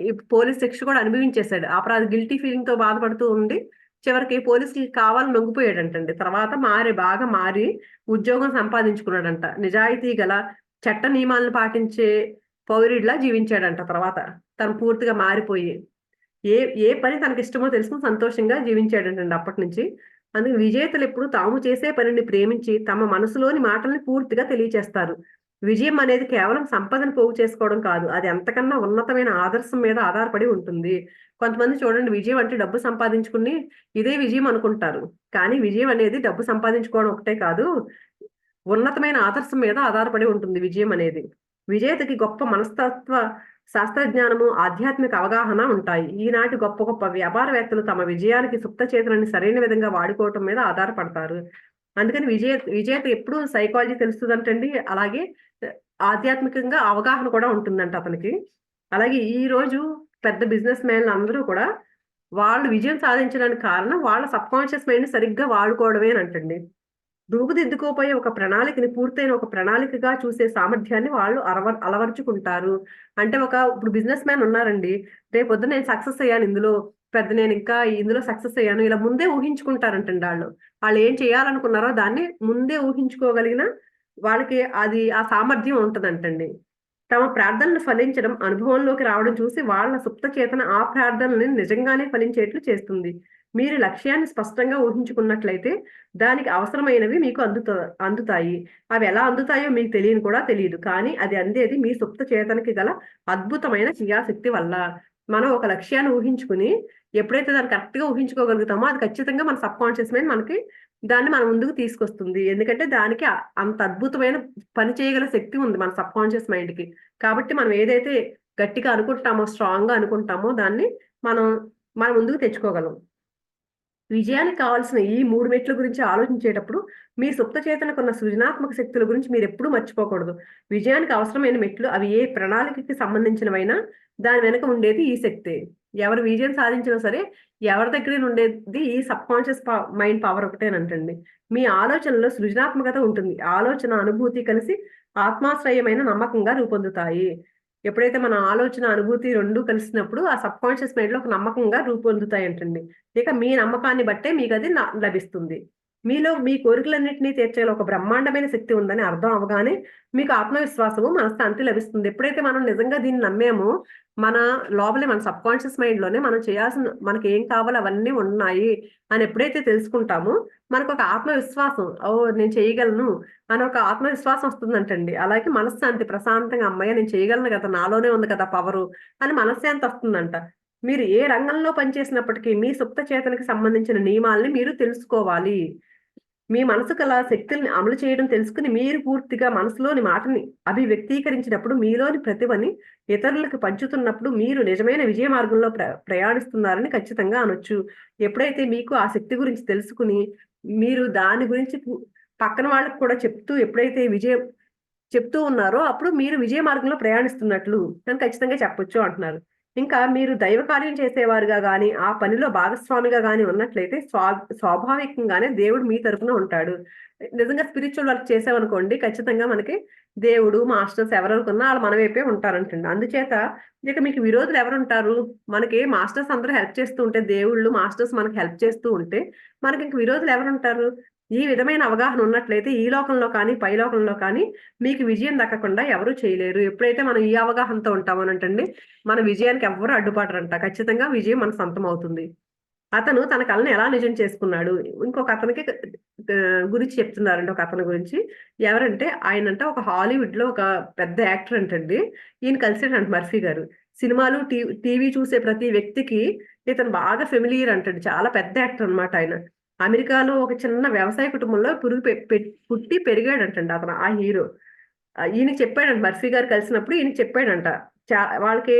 ఈ పోలీస్ శిక్ష కూడా అనుభవించేశాడు. అపరాధ గిల్టీ ఫీలింగ్ తో బాధపడుతూ ఉండి చివరికి పోలీసులకి కావాలని లొంగిపోయాడంటండి. తర్వాత బాగా మారి ఉద్యోగం సంపాదించుకున్నాడంట. నిజాయితీ గల చట్ట నియమాలను పాటించే పౌరుడిలా జీవించాడంట. తర్వాత తను పూర్తిగా మారిపోయి ఏ ఏ పని తనకి ఇష్టమో తెలుసుకుని సంతోషంగా జీవించాడంటండి అప్పటి నుంచి. అందుకే విజేతలు ఎప్పుడు తాము చేసే పనిని ప్రేమించి తమ మనసులోని మాటల్ని పూర్తిగా తెలియచేస్తారు. విజయం అనేది కేవలం సంపదను పోగు చేసుకోవడం కాదు, అది ఎంతకన్నా ఉన్నతమైన ఆదర్శం మీద ఆధారపడి ఉంటుంది. కొంతమంది చూడండి, విజయం అంటే డబ్బు సంపాదించుకుని ఇదే విజయం అనుకుంటారు. కానీ విజయం అనేది డబ్బు సంపాదించుకోవడం ఒకటే కాదు, ఉన్నతమైన ఆదర్శం మీద ఆధారపడి ఉంటుంది విజయం అనేది. విజేతకి గొప్ప మనస్తత్వ శాస్త్రజ్ఞానము, ఆధ్యాత్మిక అవగాహన ఉంటాయి. ఈనాటి గొప్ప గొప్ప వ్యాపారవేత్తలు తమ విజయానికి సుప్త చేతులని సరైన విధంగా వాడుకోవటం మీద ఆధారపడతారు. అందుకని విజేత ఎప్పుడు సైకాలజీ తెలుస్తుందంటండి. అలాగే ఆధ్యాత్మికంగా అవగాహన కూడా ఉంటుందంట అతనికి. అలాగే ఈ రోజు పెద్ద బిజినెస్ మ్యాన్లు అందరూ కూడా వాళ్ళు విజయం సాధించడానికి కారణం వాళ్ళ సబ్ కాన్షియస్ మైండ్ సరిగ్గా వాడుకోవడమేనంటండి. రూపుదిద్దుకోపోయే ఒక ప్రణాళికని పూర్తయిన ఒక ప్రణాళికగా చూసే సామర్థ్యాన్ని వాళ్ళు అలవర్చుకుంటారు. అంటే ఇప్పుడు బిజినెస్ మ్యాన్ ఉన్నారండి, రేపొద్దున నేను సక్సెస్ అయ్యాను ఇందులో, నేను ఇంకా ఇందులో సక్సెస్ అయ్యాను, ఇలా ముందే ఊహించుకుంటారంటండి వాళ్ళు. వాళ్ళు ఏం చేయాలనుకున్నారో దాన్ని ముందే ఊహించుకోగలిగిన వాళ్ళకి అది ఆ సామర్థ్యం ఉంటదంటండి. తమ ప్రార్థనలు ఫలించడం, అనుభవంలోకి రావడం చూసి వాళ్ళ సుప్త చేతన ఆ ప్రార్థనల్ని నిజంగానే ఫలించేట్లు చేస్తుంది. మీరు లక్ష్యాన్ని స్పష్టంగా ఊహించుకున్నట్లయితే దానికి అవసరమైనవి మీకు అందుతాయి. అవి ఎలా అందుతాయో మీకు తెలియదు. కానీ అది అందేది మీ సుప్త చేతనకి గల అద్భుతమైన క్రియాశక్తి వల్ల. మనం ఒక లక్ష్యాన్ని ఊహించుకుని ఎప్పుడైతే దాన్ని కరెక్ట్ గా ఊహించుకోగలుగుతామో అది ఖచ్చితంగా మన సబ్ కాన్షియస్ మైండ్ మనకి దాన్ని మన ముందుకు తీసుకొస్తుంది. ఎందుకంటే దానికి అంత అద్భుతమైన పని చేయగల శక్తి ఉంది మన సబ్ కాన్షియస్ మైండ్ కి. కాబట్టి మనం ఏదైతే గట్టిగా అనుకుంటామో, స్ట్రాంగ్ గా అనుకుంటామో దాన్ని మనం మన ముందుకు తెచ్చుకోగలం. విజయానికి కావాల్సిన ఈ 3 మెట్ల గురించి ఆలోచించేటప్పుడు మీ సుప్త చేతనకున్న సృజనాత్మక శక్తుల గురించి మీరు ఎప్పుడూ మర్చిపోకూడదు. విజయానికి అవసరమైన మెట్లు అవి ఏ ప్రణాళికకి సంబంధించినవైనా దాని వెనక ఉండేది ఈ శక్తే. ఎవరు విజయం సాధించినా సరే ఎవరి దగ్గర ఉండేది ఈ సబ్ కాన్షియస్ మైండ్ పవర్ ఒకటేనంటండి. మీ ఆలోచనలో సృజనాత్మకత ఉంటుంది. ఆలోచన, అనుభూతి కలిసి ఆత్మాశ్రయమైన నమ్మకంగా రూపొందుతాయి. ఎప్పుడైతే మన ఆలోచన, అనుభూతి 2 కలిసినప్పుడు ఆ సబ్ కాన్షియస్ మైండ్ లో ఒక నమ్మకంగా రూపొందుతాయంటండి. ఇక మీ నమ్మకాన్ని బట్టే మీకు అది లభిస్తుంది. మీలో మీ కోరికలన్నింటినీ తీర్చేలా ఒక బ్రహ్మాండమైన శక్తి ఉందని అర్థం అవగానే మీకు ఆత్మవిశ్వాసము, మనశ్శాంతి లభిస్తుంది. ఎప్పుడైతే మనం నిజంగా దీన్ని నమ్మేమో మన లోపలే, మన సబ్ కాన్షియస్ మైండ్ లోనే మనం చేయాల్సిన, మనకి ఏం కావాలో అవన్నీ ఉన్నాయి అని ఎప్పుడైతే తెలుసుకుంటామో మనకు ఒక ఆత్మవిశ్వాసం, ఓ నేను చేయగలను అని ఒక ఆత్మవిశ్వాసం వస్తుందంటండి. అలాగే మనశ్శాంతి, ప్రశాంతంగా అమ్మయ్య నేను చేయగలను కదా, నాలోనే ఉంది కదా పవరు అని మనశ్శాంతి వస్తుందంట. మీరు ఏ రంగంలో పనిచేసినప్పటికీ మీ సుప్త చేతనకి సంబంధించిన నియమాల్ని మీరు తెలుసుకోవాలి. మీ మనసుకు అలా శక్తుల్ని అమలు చేయడం తెలుసుకుని మీరు పూర్తిగా మనసులోని మాటని అభివ్యక్తీకరించినప్పుడు మీలోని ప్రతిభని ఇతరులకు పంచుతున్నప్పుడు మీరు నిజమైన విజయ మార్గంలో ప్రయాణిస్తున్నారని ఖచ్చితంగా అనొచ్చు. ఎప్పుడైతే మీకు ఆ శక్తి గురించి తెలుసుకుని మీరు దాని గురించి పక్కన వాళ్ళకి కూడా ఎప్పుడైతే విజయం చెప్తూ ఉన్నారో అప్పుడు మీరు విజయ మార్గంలో ప్రయాణిస్తున్నట్లు అని ఖచ్చితంగా చెప్పొచ్చు అంటున్నారు. ఇంకా మీరు దైవ కార్యం చేసేవారుగా గాని ఆ పనిలో భాగస్వామిగా గాని ఉన్నట్లయితే స్వాభావికంగానే దేవుడు మీ తరపున ఉంటాడు. నిజంగా స్పిరిచువల్ వర్క్ చేసామనుకోండి, ఖచ్చితంగా మనకి దేవుడు, మాస్టర్స్ ఎవరనుకున్నా వాళ్ళు మన వైపే ఉంటారంటండి. అందుచేత ఇక మీకు విరోధులు ఎవరుంటారు? మనకి మాస్టర్స్ అందరూ హెల్ప్ చేస్తూ ఉంటే, దేవుళ్ళు, మాస్టర్స్ మనకి హెల్ప్ చేస్తూ ఉంటే మనకి ఇంక విరోధులు ఎవరుంటారు? ఈ విధమైన అవగాహన ఉన్నట్లయితే ఈ లోకంలో కానీ పై లోకంలో కానీ మీకు విజయం దక్కకుండా ఎవరు చేయలేరు. ఎప్పుడైతే మనం ఈ అవగాహనతో ఉంటామోనంటండి మన విజయానికి ఎవ్వరు అడ్డుపడరంట. ఖచ్చితంగా విజయం మన సొంతం అవుతుంది. అతను తన కళను ఎలా నిజం చేసుకున్నాడు? ఇంకొక అతనికి గురించి చెప్తున్నారండి. ఒక అతని గురించి. ఎవరంటే ఆయనంట ఒక హాలీవుడ్ లో ఒక పెద్ద యాక్టర్ అంటండి. ఈయన కలిసాడంట మర్ఫీ గారు. సినిమాలు, టీవీ చూసే ప్రతి వ్యక్తికి ఇతను బాగా ఫెమిలియర్ అంటండి. చాలా పెద్ద యాక్టర్ అనమాట ఆయన. అమెరికాలో ఒక చిన్న వ్యవసాయ కుటుంబంలో పుట్టి పెరిగాడంటండి అతను, ఆ హీరో. ఈయనకి చెప్పాడంట, మర్ఫీ గారు కలిసినప్పుడు ఈయనకి చెప్పాడంట, వాళ్ళకి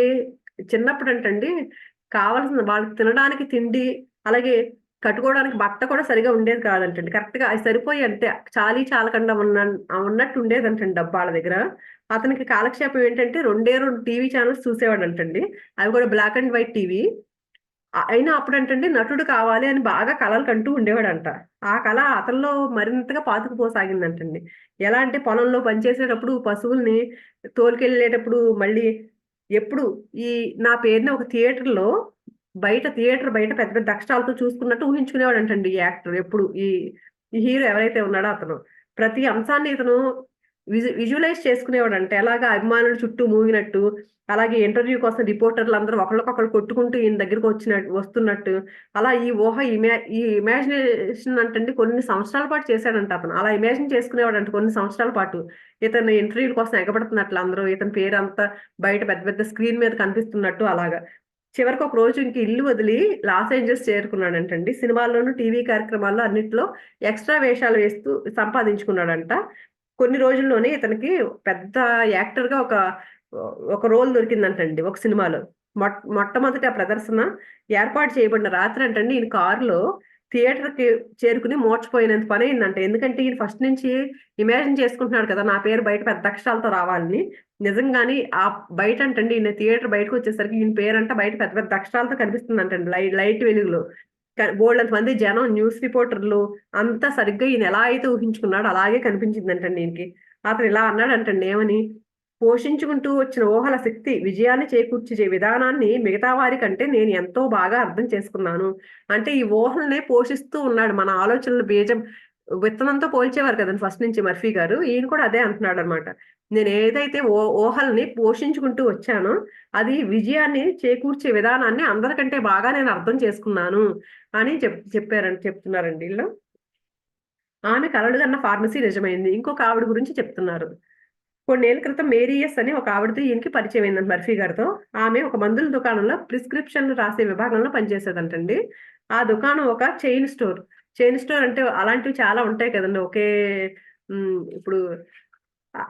చిన్నప్పుడు అంటండి కావాల్సిన వాళ్ళకి తినడానికి తిండి, అలాగే కట్టుకోవడానికి బట్ట కూడా సరిగా ఉండేది కాదంటండి. కరెక్ట్‌గా అయి సరిపోయి అంటే చాలకుండా ఉన్నట్టు ఉండేదంటండి డబ్బు ఆళ్ళ దగ్గర. అతనికి కాలక్షేపం ఏంటంటే 2 టీవీ ఛానెల్స్ చూసేవాడంటండి. అవి కూడా బ్లాక్ అండ్ వైట్ టీవీ. అయినా అప్పుడంటండి నటుడు కావాలి అని బాగా కలలు కంటూ ఉండేవాడంట. ఆ కల అతనిలో మరింతగా పాతుకుపోసాగిందంటండి. ఎలా అంటే పొలంలో పనిచేసేటప్పుడు పశువుల్ని తోలుకెళ్ళేటప్పుడు మళ్ళీ ఎప్పుడు ఈ నా పేరున ఒక థియేటర్ బయట పెద్ద పెద్ద అక్షరాలతో చూసుకున్నట్టు ఊహించుకునేవాడంటండి ఈ యాక్టర్ ఎప్పుడు. ఈ హీరో ఎవరైతే ఉన్నాడో అతను. ప్రతి అంశాన్ని ఇతను విజువలైజ్ చేసుకునేవాడంట. ఎలాగా అభిమానులు చుట్టూ మూగినట్టు, అలాగే ఇంటర్వ్యూ కోసం రిపోర్టర్లందరూ ఒకళ్ళకొకళ్ళు కొట్టుకుంటూ ఈయన దగ్గరికి వస్తున్నట్టు, అలా ఈ ఇమాజినేషన్ అంటండి కొన్ని సంవత్సరాల పాటు చేశాడంట అతను. అలా ఇమాజిన్ చేసుకునేవాడంట కొన్ని సంవత్సరాల పాటు. ఇతను ఇంటర్వ్యూల కోసం ఎగబడుతున్నట్లు అందరూ, ఇతని పేరంతా బయట పెద్ద పెద్ద స్క్రీన్ మీద కనిపిస్తున్నట్టు అలాగా. చివరికి ఒక రోజు ఇంక ఇల్లు వదిలి లాస్ ఏంజెల్స్ చేరుకున్నాడంటండి. సినిమాల్లోనూ, టీవీ కార్యక్రమాల్లో అన్నిట్లో ఎక్స్‌ట్రా వేషాలు వేస్తూ సంపాదించుకున్నాడంట. కొన్ని రోజుల్లోనే ఇతనికి పెద్ద యాక్టర్‌గా ఒక రోల్ దొరికిందంటండి ఒక సినిమాలో. మొట్టమొదటి ఆ ప్రదర్శన ఏర్పాటు చేయబడిన రాత్రంటండి ఈయన కారులో థియేటర్‌కి చేరుకుని మూర్ఛపోయినంత పనయిందంట. ఎందుకంటే ఈయన ఫస్ట్ నుంచి ఇమాజిన్ చేసుకుంటున్నాడు కదా! నా పేరు బయట పెద్ద అక్షరాలతో రావాలని. నిజంగానే బయటంటండి ఈయన థియేటర్ బయటకొచ్చేసరికి ఈయన పేరంట బయట పెద్ద పెద్ద అక్షరాలతో కనిపిస్తుందంటండి లైట్ వెలుగులో. బోలెడంత మంది జనం, న్యూస్ రిపోర్టర్లు అంతా సరిగ్గా ఈయన ఎలా అయితే ఊహించుకున్నాడో అలాగే కనిపించిందంటండి ఈయనకి. అతను ఇలా అన్నాడంటండి ఏమని, పోషించుకుంటూ వచ్చిన ఊహల శక్తి విజయాన్ని చేకూర్చే విధానాన్ని మిగతా వారికంటే నేను ఎంతో బాగా అర్థం చేసుకున్నాను. అంటే ఈ ఊహలనే పోషిస్తూ ఉన్నాడు. మన ఆలోచనల బీజం విత్తనంతో పోల్చేవారు కదండీ ఫస్ట్ నుంచి మర్ఫీ గారు. ఈయన కూడా అదే అంటున్నాడనమాట. నేనేదైతే ఊహల్ని పోషించుకుంటూ వచ్చానో, అది విజయాన్ని చేకూర్చే విధానాన్ని అందరికంటే బాగా నేను అర్థం చేసుకున్నాను అని చెప్తున్నారండి ఈళ్ళు. ఆమె కలలు కన్న ఫార్మసీ నిజమైంది. ఇంకొక ఆవిడ గురించి చెప్తున్నారు. కొన్నేళ్ల క్రితం మేరీయస్ అని ఒక ఆవిడతో ఈయనకి పరిచయం అయిందంట మర్ఫీ గారితో. ఆమె ఒక మందుల దుకాణంలో ప్రిస్క్రిప్షన్‌లు రాసే విభాగంలో పనిచేసేదంటండి. ఆ దుకాణం ఒక చైన్ స్టోర్. చైన్ స్టోర్ అంటే అలాంటివి చాలా ఉంటాయి కదండీ. ఇప్పుడు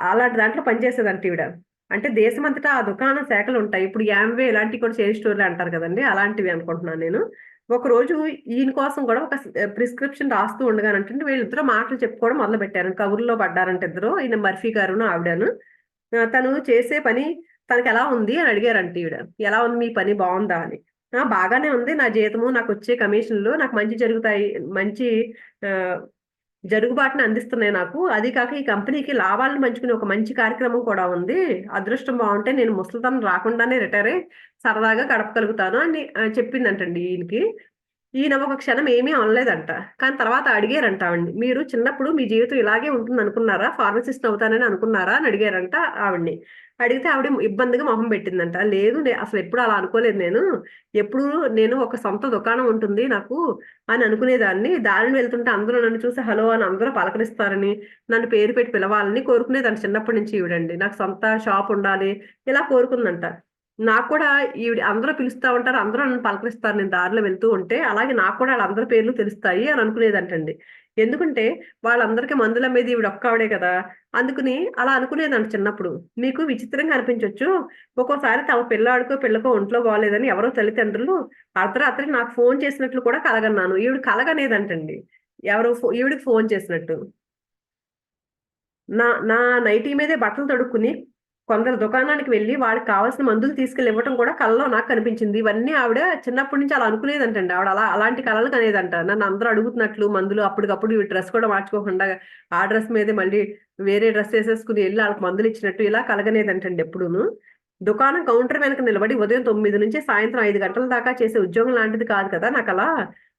అలాంటి దాంట్లో పనిచేసేదంట ఈవిడ. అంటే దేశమంతటా ఆ దుకాణ శాఖలుంటాయి. ఇప్పుడు యాంవే ఇలాంటివి కూడా చైన్ స్టోర్‌లే అంటారు కదండీ. అలాంటివి అనుకుంటున్నాను నేను. ఒకరోజు ఈయన కోసం కూడా ప్రిస్క్రిప్షన్ రాస్తూ ఉండగానంటండి వీళ్ళిద్దరూ మాటలు చెప్పుకోవడం మొదలుపెట్టారు. కబుర్లో పడ్డారంట ఇద్దరు. ఈయన మర్ఫీ గారును, ఆవిడను. తను చేసే పని తనకెలా ఉంది అని అడిగారంట ఈవిడ. ఎలా ఉంది మీ పని బావుందా అని. బాగానే ఉంది. నా జీతము, నాకొచ్చే కమిషన్‌లు నాకు మంచి జరుగుతాయి. మంచి ఆహ్, జరుగుబాటుని అందిస్తున్నాయి నాకు. అది కాక ఈ కంపెనీకి లాభాలను పంచుకునే ఒక మంచి కార్యక్రమం కూడా ఉంది. అదృష్టం బావుంటే నేను ముసలితనం రాకుండానే రిటైర్ అయ్యి సరదాగా గడపగలుగుతాను అని చెప్పిందంటండి ఈయనకి. ఈయన ఒక క్షణం ఏమీ అనలేదంట. కానీ తర్వాత అడిగారంట ఆవిడని. "మీరు చిన్నప్పుడు మీ జీవితం ఇలాగే ఉంటుందనుకున్నారా? ఫార్మసిస్ట్ అవుతానని అనుకున్నారా?" అని అడిగారంట ఆవిడని. అడిగితే ఆవిడ ఇబ్బందిగా మొహం పెట్టిందంట. "లేదు అసలెప్పుడు అలా అనుకోలేదు నేను. ఎప్పుడూ నేను ఒక సొంత దుకాణం ఉంటుంది నాకు అని అనుకునేదాన్ని. దారిన వెళ్తుంటే అందరూ నన్ను చూసి హలో అని అందరూ పలకరిస్తారని, నన్ను పేరు పెట్టి పిలవాలని కోరుకునేదాన్ని చిన్నప్పటి నుంచి ఈవిడండి. నాకు సొంత షాప్ ఉండాలి." ఇలా కోరుకుందంట. నాకు కూడా ఈవిడ అందరూ పిలుస్తా ఉంటారు. అందరూ నన్ను పలకరిస్తారు నేను దారిలో వెళ్తూ ఉంటే. అలాగే నాకు కూడా ఆళ్ళందరి పేర్లు తెలుస్తాయి అని అనుకునేదంటండి. ఎందుకంటే వాళ్ళందరికీ మందులమ్మేది ఈవిడ ఒక్కావిడే కదా! అందుకని అలా అనుకునేదంట చిన్నప్పుడు. మీకు విచిత్రంగా అనిపించొచ్చు. ఒక్కోసారి తమ పిల్లాడికో, పిల్లకో ఒంట్లో బాలేదని ఎవరో తల్లిదండ్రులు అర్ధరాత్రి నాకు ఫోను చేసినట్లు కూడా కలగన్నాను. ఈవిడ కలగనేదంటండి. ఈవిడకి ఫోను చేసినట్టు. నా నా నైటీ మీదే బట్టలు తడుక్కుని కొందరు దుకాణానికి వెళ్లి వాడికి కావాల్సిన మందులు తీసుకెళ్ళి ఇవ్వటం కూడా కలలో నాకు కనిపించింది. ఇవన్నీ ఆవిడ చిన్నప్పటి నుంచి అలా అనుకునేదంటండి. ఆవిడ అలాంటి కలలు కనేదంట. నన్ను అందరూ అడుగుతున్నట్లు మందులు అప్పటికప్పుడు ఈ డ్రెస్ కూడా మార్చుకోకుండా ఆ డ్రెస్ మీదే మళ్ళీ వేరే డ్రెస్ ఏసేసుకొని ఎళ్లి ఆళ్ళకి మందులిచ్చినట్టు ఇలా కలగనేదంటండి ఎప్పుడూను. దుకాణం కౌంటర్ వెనక నిలబడి ఉదయం 9 నుంచి సాయంత్రం 5 గంటల దాకా చేసే ఉద్యోగం లాంటిది కాదు కదా! నాకలా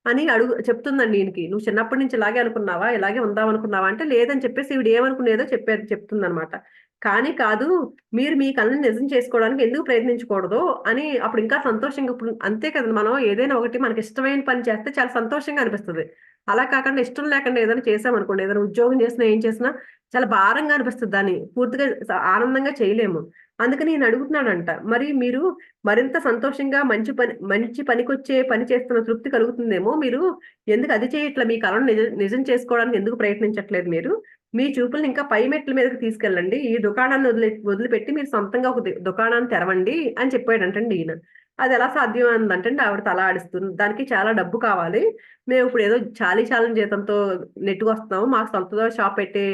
అని చెప్తుందండి ఈయనకి. "నువ్వు చిన్నప్పటి నుంచి ఇలాగే అనుకున్నావా? ఇలాగే ఉందామనుకున్నావా?" అంటే లేదని చెప్పేసి ఈవిడ ఏమనుకునేదో చెప్తుందనమాట. కానీ కాదు, మీరు మీ కలని నిజం చేసుకోవడానికి ఎందుకు ప్రయత్నించకూడదు అని అప్పుడు ఇంకా సంతోషంగా ఇప్పుడు అంతే కదండీ! మనం ఏదైనా ఒకటి మనకిష్టమైన పని చేస్తే చాలా సంతోషంగా అనిపిస్తది. అలా కాకుండా ఇష్టం లేకుండా ఏదైనా చేశామనుకోండి, ఏదైనా ఉద్యోగం చేసినా, ఏం చేసినా చాలా భారంగా అనిపిస్తది దాన్ని. పూర్తిగా ఆనందంగా చేయలేము. అందుకని ఈయన అడుగుతున్నాడంట. మరి మీరు మరింత సంతోషంగా మంచి పనికొచ్చే పని చేస్తున్న తృప్తి కలుగుతుందేమో. మీరు ఎందుకు అది చేయట్లా? మీ కలను నిజం చేసుకోవడానికి ఎందుకు ప్రయత్నించట్లేదు మీరు? మీ చూపుల్ని ఇంకా పై మెట్ల మీదకి తీసుకెళ్ళండి. ఈ దుకాణాన్ని వదిలిపెట్టి మీరు సొంతంగా ఒక దుకాణాన్ని తెరవండి అని చెప్పాడంటండి ఈయన. అది ఎలా సాధ్యం అందంటే ఆవిడ తల ఆడిస్తుంది. దానికి చాలా డబ్బు కావాలి. మేము ఇప్పుడు ఏదో చాలీ చాలని జీతంతో నెట్టుకొస్తున్నాము. మాకు సొంత షాప్ పెట్టే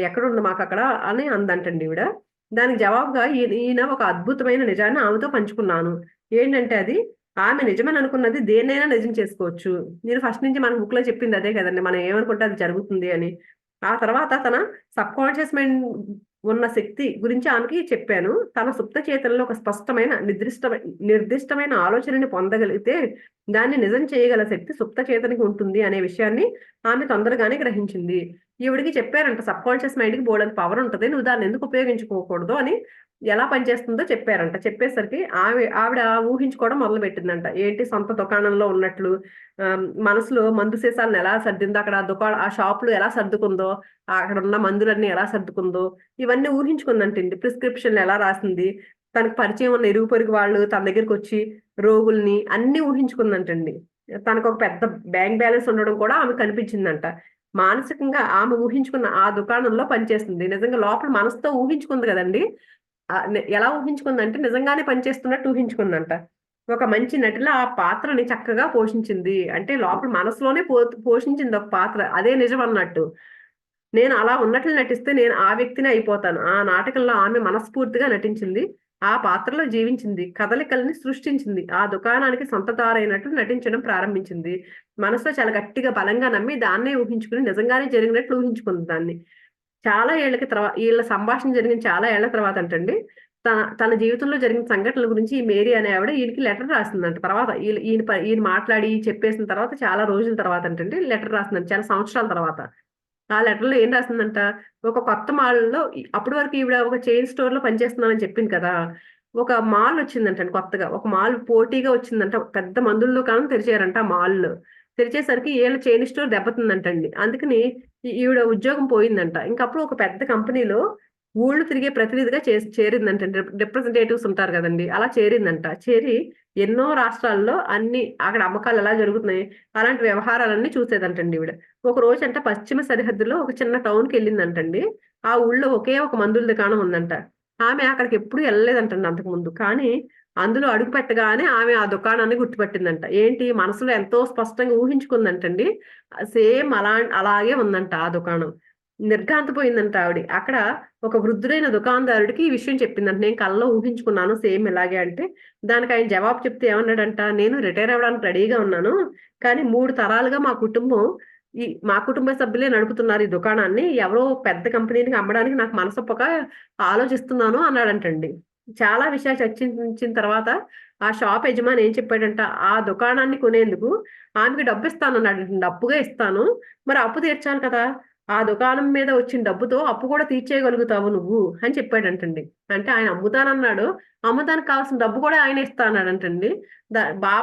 ఎక్కడుంది మాకక్కడ అని అందంటండి ఈవిడ. దానికి జవాబుగా ఈయన ఒక అద్భుతమైన నిజాన్ని ఆమెతో పంచుకున్నాను. ఏంటంటే అది ఆమె నిజమని అనుకున్నది దేన్నైనా నిజం చేసుకోవచ్చు. నేను ఫస్ట్ నుంచి మన బుక్‌లో చెప్పింది అదే కదండీ! మనం ఏమనుకుంటే అది జరుగుతుంది అని. ఆ తర్వాత తన సబ్‌కాన్షియస్ మైండ్ ఉన్న శక్తి గురించి ఆమెకి చెప్పాను. తన సుప్త చేతనలో ఒక స్పష్టమైన నిర్దిష్టమైన ఆలోచనని పొందగలిగితే దాన్ని నిజం చేయగల శక్తి సుప్త చేతనకి ఉంటుంది అనే విషయాన్ని ఆమె తొందరగానే గ్రహించింది. ఈవిడకి చెప్పారంట సబ్‌కాన్షియస్ మైండ్‌కి బోలెడంత పవర్ ఉంటది. నువ్వు దాన్ని ఎందుకు ఉపయోగించుకోకూడదు అని ఎలా పనిచేస్తుందో చెప్పారంట. చెప్పేసరికి ఆవిడ ఊహించుకోవడం మొదలుపెట్టిందంట. ఏంటి సొంత దుకాణంలో ఉన్నట్లు మనసులో మందు సీసాలను ఎలా సర్దిందో, అక్కడ ఆ షాప్‌లో ఎలా సర్దుకుందో, అక్కడున్న మందులన్నీ ఎలా సర్దుకుందో, ఇవన్నీ ఊహించుకుందంటండి. ప్రిస్క్రిప్షన్‌లు ఎలా రాసింది, తనకు పరిచయం ఉన్న ఇరుగు పొరుగు వాళ్ళు తన దగ్గరికొచ్చి రోగుల్ని అన్నీ ఊహించుకుందంటండి. తనకొక పెద్ద బ్యాంక్ బ్యాలెన్స్ ఉండడం కూడా ఆమెకు కనిపించిందంట. మానసికంగా ఆమె ఊహించుకున్న ఆ దుకాణంలో పనిచేస్తుంది. నిజంగా లోపల మనసుతో ఊహించుకుంది గదండీ! ఎలా ఊహించుకుందంటే నిజంగానే పనిచేస్తున్నట్టు ఊహించుకుందంట. ఒక మంచి నటిలా ఆ పాత్రని చక్కగా పోషించింది. అంటే లోపల మనసులోనే పోషించింది ఒక పాత్ర. అదే నిజమన్నట్టు. నేను అలా ఉన్నట్లు నటిస్తే నేను ఆ వ్యక్తినే అయిపోతాను. ఆ నాటకంలో ఆమె మనస్ఫూర్తిగా నటించింది. ఆ పాత్రలో జీవించింది. కదలికల్ని సృష్టించింది. ఆ దుకాణానికి సొంతదారైనట్లు నటించడం ప్రారంభించింది. మనసులో చాలా గట్టిగా బలంగా నమ్మి దాన్నే ఊహించుకుని నిజంగానే జరిగినట్లు ఊహించుకుంది దాన్ని. చాలా ఏళ్ళకి ఈళ్ళ సంభాషణ జరిగిన చాలా ఏళ్ల తర్వాతంటండి, తన తన జీవితంలో జరిగిన సంఘటనల గురించి ఈ మేరీ అనే ఆవిడ ఈయనకి లెటర్ రాసిందంట. తర్వాత ఈయన మాట్లాడి చెప్పేసిన తర్వాత చాలా రోజుల తర్వాతంటండి లెటర్ రాసిందంట. చాలా సంవత్సరాల తర్వాత. ఆ లెటర్‌లో ఏం రాసిందంట, ఒక కొత్త మాల్‌లో అప్పటి వరకు ఈవిడ ఒక చైన్ స్టోర్‌లో పనిచేస్తున్నానని చెప్పింది కదా! ఒక మాల్ వచ్చిందంటండి కొత్తగా. ఒక మాల్ పోటీగా వచ్చిందంట. పెద్ద మందుల దుకాణం తెరిచారంట ఆ మాల్‌లో. తెరిచేసరికి ఈళ్ళ చైన్ స్టోర్ దెబ్బతిందంటండి. అందుకని ఈవిడ ఉద్యోగం పోయిందంట. ఇంకప్పుడు ఒక పెద్ద కంపెనీలో ఊళ్ళు తిరిగే ప్రతినిధిగా చేరిందంటండి. రిప్రజెంటేటివ్స్ ఉంటారు గదండీ! అలా చేరిందంట. చేరి ఎన్నో రాష్ట్రాల్లో అక్కడ అమ్మకాలు ఎలా జరుగుతున్నాయి, అలాంటి వ్యవహారాలన్నీ చూసేదంటండి ఈవిడ. ఒక రోజంట పశ్చిమ సరిహద్దులో ఒక చిన్న టౌన్‌కెళ్ళిందంటండి. ఆ ఊళ్ళో ఒకే ఒక మందుల దుకాణం ఉందంట. ఆమె అక్కడికెప్పుడు ఎళ్ళలేదంటండి అంతకుముందు. కానీ అందులో అడుగు పెట్టగానే ఆమె ఆ దుకాణాన్ని గుర్తుపట్టిందంట. ఏంటి మనసులో ఎంతో స్పష్టంగా ఊహించుకుందంటండి. సేమ్ అలాగే ఉందంట ఆ దుకాణం. నిర్ఘాంతపోయిందంట ఆవిడ. అక్కడ ఒక వృద్ధుడైన దుకాణదారుడికి ఈ విషయం చెప్పిందంట. నేను కలలో ఊహించుకున్నాను సేమ్ ఇలాగే అంటే, దానికి ఆయన జవాబు చెప్తే ఏమన్నాడంట, "నేను రిటైర్ అవ్వడానికి రెడీగా ఉన్నాను. కానీ 3 తరాలుగా మా కుటుంబ సభ్యులే నడుపుతున్నారు ఈ దుకాణాన్ని. ఎవరో పెద్ద కంపెనీకి అమ్మడానికి నాకు మనసొప్పక ఆలోచిస్తున్నాను" అన్నాడంటండి. చాలా విషయాలు చర్చించిన తర్వాత ఆ షాప్ యజమాని ఏం చెప్పాడంట, ఆ దుకాణాన్ని కొనేందుకు ఆమెకి డబ్బిస్తానన్నాడంటండి. అప్పుగా ఇస్తాను. మరి అప్పు తీర్చాలి కదా! ఆ దుకాణం మీద వచ్చిన డబ్బుతో అప్పు కూడా తీర్చేయగలుగుతావు నువ్వు అని చెప్పాడంటండి. అంటే ఆయన అమ్ముతానన్నాడు. అమ్మటానికి కావాల్సిన డబ్బు కూడా ఆయనే ఇస్తా అన్నాడంటండి. ద బా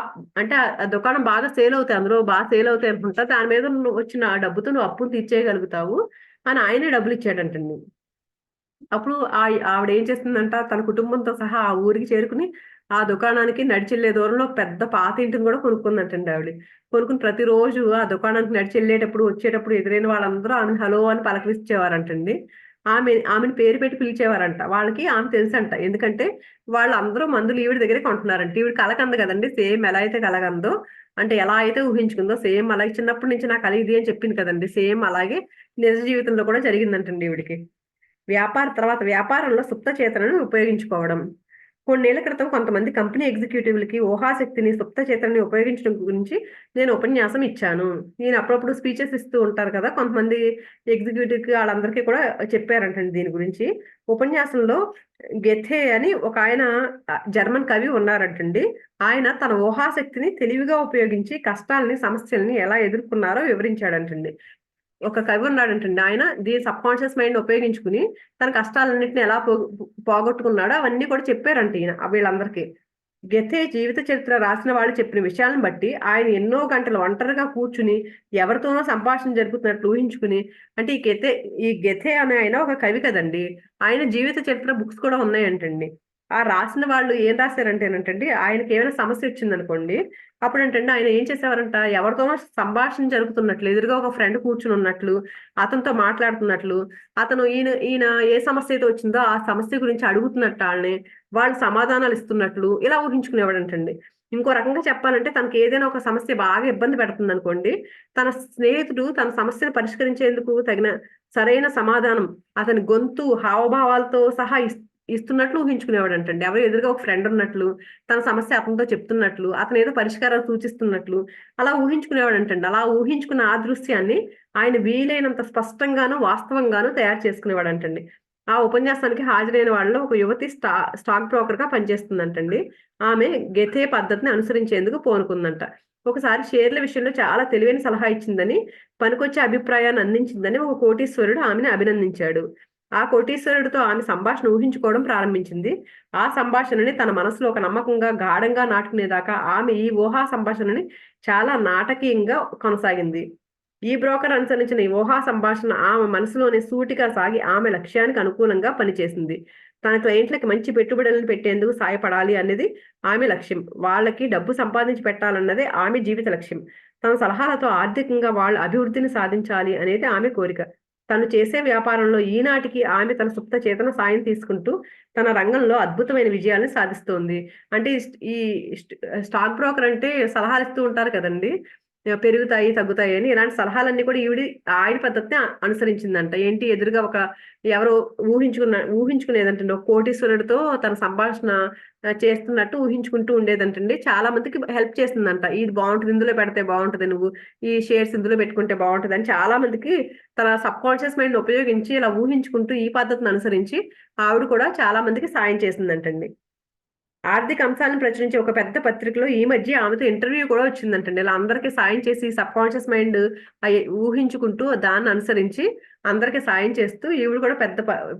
అంటే ఆ దుకాణం బాగా సేల్ అవుతాయి. అందులో సేల్ అవుతాయి అనుకుంటా. దాని మీద వచ్చిన ఆ డబ్బుతో నువ్వు అప్పును తీర్చేయగలుగుతావు అని ఆయనే డబ్బులిచ్చాడంటండి. అప్పుడు ఆవిడేం చేసిందంట, తన కుటుంబంతో సహా ఆ ఊరికి చేరుకుని, ఆ దుకాణానికి నడిచెళ్ళే దూరంలో పెద్ద పాత ఇంటిని గూడా కొనుక్కుందంటండి ఆవిడ. కొనుక్కుని ప్రతిరోజు ఆ దుకాణానికి నడిచెళ్ళేటప్పుడు, వచ్చేటప్పుడు ఎదురైన వాళ్ళందరూ ఆమెను హలో అని పలకరించేవారంటండి. ఆమెని పేరు పెట్టి పిలిచేవారంట. వాళ్ళకి ఆమె తెలుసంట. ఎందుకంటే, వాళ్ళందరూ మందులు ఈవిడ దగ్గరే కొంటున్నారంట. ఈవిడ కలకంది గదండీ! సేమ్ ఎలా అయితే కలగందో, అంటే ఎలా అయితే ఊహించుకుందో సేమ్ అలాగే చిన్నప్పటి నుంచి నా కల ఇది అని చెప్పింది కదండీ! సేమ్ అలాగే నిజ జీవితంలో కూడా జరిగిందంటండి ఈవిడకి. వ్యాపారంలో సుప్త చేతనను ఉపయోగించుకోవడం. కొన్నేళ్ల క్రితం కొంతమంది కంపెనీ ఎగ్జిక్యూటివ్‌లకి ఊహాశక్తిని, సుప్త చేతనని ఉపయోగించడం గురించి నేను ఉపన్యాసం ఇచ్చాను. నేను అప్పుడప్పుడు స్పీచెస్ ఇస్తూ ఉంటారు కదా! కొంతమంది ఎగ్జిక్యూటివ్‌కి ఆళ్ళందరికీ కూడా చెప్పారంటండి దీని గురించి. ఉపన్యాసంలో గెథే అని ఒకాయన జర్మన్ కవి ఉన్నారంటండి. ఆయన తన ఊహాశక్తిని తెలివిగా ఉపయోగించి కష్టాల్ని, సమస్యల్ని ఎలా ఎదుర్కొన్నారో వివరించాడంటండి. ఒక కవి ఉన్నాడంటండి. ఆయన సబ్‌కాన్షియస్ మైండ్ ఉపయోగించుకొని తన కష్టాలన్నిటిని ఎలా పోగొట్టుకున్నాడో అవన్నీ కూడా చెప్పారంట ఈయన వీళ్ళందరికీ. గెతే జీవిత చరిత్ర రాసిన వాళ్ళు చెప్పిన విషయాలను బట్టి ఆయన ఎన్నో గంటలు ఒంటరిగా కూర్చుని ఎవరితోనో సంభాషణ జరుపుతున్నట్లు ఊహించుకుని అంటే ఈ గెతే అనే ఆయన ఒక కవి కదండీ! ఆయన జీవిత చరిత్ర బుక్స్ కూడా ఉన్నాయంటండి. ఆ రాసిన వాళ్ళు ఏం రాశారంటేనంటండి, ఆయనకి ఏమైనా సమస్య వచ్చిందనుకోండి, అప్పుడంటండి ఆయన ఏం చేసేవారంట, ఎవరితో సంభాషణ జరుగుతున్నట్లు, ఎదురుగా ఒక ఫ్రెండ్ కూర్చుని ఉన్నట్లు, అతనితో మాట్లాడుతున్నట్లు, అతను ఈయన ఈయన ఏ సమస్య అయితే వచ్చిందో ఆ సమస్య గురించి అడుగుతున్నట్టు వాళ్ళని, వాళ్ళు సమాధానాలు ఇస్తున్నట్లు ఇలా ఊహించుకునేవాడంటండి. ఇంకో రకంగా చెప్పాలంటే తనకి ఏదైనా ఒక సమస్య బాగా ఇబ్బంది పెడుతుంది అనుకోండి, తన స్నేహితుడు తన సమస్యను పరిష్కరించేందుకు తగిన సరైన సమాధానం అతని గొంతు హావభావాలతో సహా ఇస్తున్నట్లు ఊహించుకునేవాడంటండి. ఎవరో ఎదురుగా ఒక ఫ్రెండ్ ఉన్నట్లు, తన సమస్య అతనితో చెప్తున్నట్లు, అతను ఏదో పరిష్కారాలు సూచిస్తున్నట్లు అలా ఊహించుకునేవాడంటండి. అలా ఊహించుకున్న ఆ దృశ్యాన్ని ఆయన వీలైనంత స్పష్టంగాను, వాస్తవంగాను తయారు చేసుకునేవాడంటండి. ఆ ఉపన్యాసానికి హాజరైన వాళ్ళలో ఒక యువతి స్టాక్ బ్రోకర్‌గా పనిచేస్తుందంటండి. ఆమె గెతే పద్ధతిని అనుసరించేందుకు పూనుకుందంట. ఒకసారి షేర్ల విషయంలో చాలా తెలివైన సలహా ఇచ్చిందని, పనికొచ్చే అభిప్రాయాన్ని అందించిందని ఒక కోటీశ్వరుడు ఆమెని అభినందించాడు. ఆ కోటీశ్వరుడితో ఆమె సంభాషణ ఊహించుకోవడం ప్రారంభించింది. ఆ సంభాషణని తన మనసులో ఒక నమ్మకంగా, గాఢంగా నాటుకునేదాకా ఆమె ఈ ఊహా సంభాషణని చాలా నాటకీయంగా కొనసాగింది. ఈ బ్రోకర్ అనుసరించిన ఈ ఊహా సంభాషణ ఆమె మనసులోనే సూటిగా సాగి ఆమె లక్ష్యానికి అనుకూలంగా పనిచేసింది. తన క్లయింట్లకి మంచి పెట్టుబడులను పెట్టేందుకు సాయపడాలి అనేది ఆమె లక్ష్యం. వాళ్ళకి డబ్బు సంపాదించి పెట్టాలన్నదే ఆమె జీవిత లక్ష్యం. తన సలహాలతో ఆర్థికంగా వాళ్ళ అభివృద్ధిని సాధించాలి అనేది ఆమె కోరిక. తను చేసే వ్యాపారంలో ఈనాటికి ఆమె తన సుప్త చేతన సాయం తీసుకుంటూ తన రంగంలో అద్భుతమైన విజయాల్ని సాధిస్తోంది. అంటే ఈ స్టాక్ బ్రోకర్ అంటే సలహాలు ఇస్తూ ఉంటారు కదండీ! పెరుగుతాయి, తగ్గుతాయి అని. ఇలాంటి సలహాలన్నీ కూడా ఆయన పద్ధతిని అనుసరించిందంట. ఏంటి ఎదురుగా ఒక ఎవరో ఊహించుకునేదంటండి. ఒక కోటీశ్వరుడితో తన సంభాషణ చేస్తున్నట్టు ఊహించుకుంటూ ఉండేదంటండి. చాలా మందికి హెల్ప్ చేసిందంట. ఇది బావుంటది. ఇందులో పెడితే బావుంటది నువ్వు. ఈ షేర్స్ ఇందులో పెట్టుకుంటే బావుంటదని చాలా మందికి తన సబ్‌కాన్షియస్ మైండ్‌ని ఉపయోగించి ఇలా ఊహించుకుంటూ ఈ పద్ధతిని అనుసరించి ఆవిడ కూడా చాలా మందికి సాయం చేసిందంటండి. ఆర్థిక అంశాలను ప్రచురించే ఒక పెద్ద పత్రికలో ఈ మధ్య ఆమెతో ఇంటర్వ్యూ కూడా వచ్చిందంటండి. ఇలా అందరికి సాయం చేసి సబ్‌కాన్షియస్ మైండ్ ఊహించుకుంటూ దాన్ని అనుసరించి అందరికి సాయం చేస్తూ ఈవిడ కూడా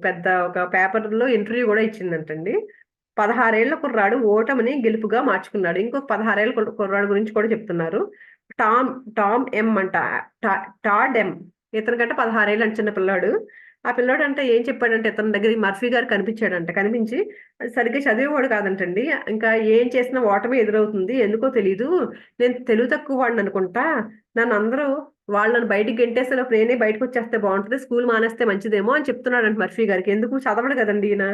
పెద్ద ఒక పేపర్‌లో ఇంటర్వ్యూ గూడా ఇచ్చిందంటండి. 16 ఏళ్ల కుర్రాడు ఓటమిని గెలుపుగా మార్చుకున్నాడు. ఇంకొక 16 ఏళ్ల కుర్రాడు గురించి కూడా చెప్తున్నారు. టామ్ టామ్ ఎమ్ అంట. టా టాడ్ ఎమ్. ఇతనికంటే 16 ఏళ్ళంట చిన్న పిల్లాడు. ఆ పిల్లోడంట ఏం చెప్పాడంటే ఇతని దగ్గరికి మర్ఫీ గారు కనిపించాడంట. కనిపించి సరిగ్గా చదివేవాడు కాదంటండి. ఇంకా ఏం చేసినా ఓటమే ఎదురవుతుంది. ఎందుకో తెలీదు. నేను తెలివి తక్కువ వాడిననుకుంటా. నన్నందరూ నన్ను బయటికి గెంటేసేలోపు నేనే బయటకొచ్చేస్తే బావుంటది. స్కూల్ మానేస్తే మంచిదేమో అని చెప్తున్నాడంట మర్ఫీ గారికి. ఎందుకు చదవడు గదండీ ఈయన.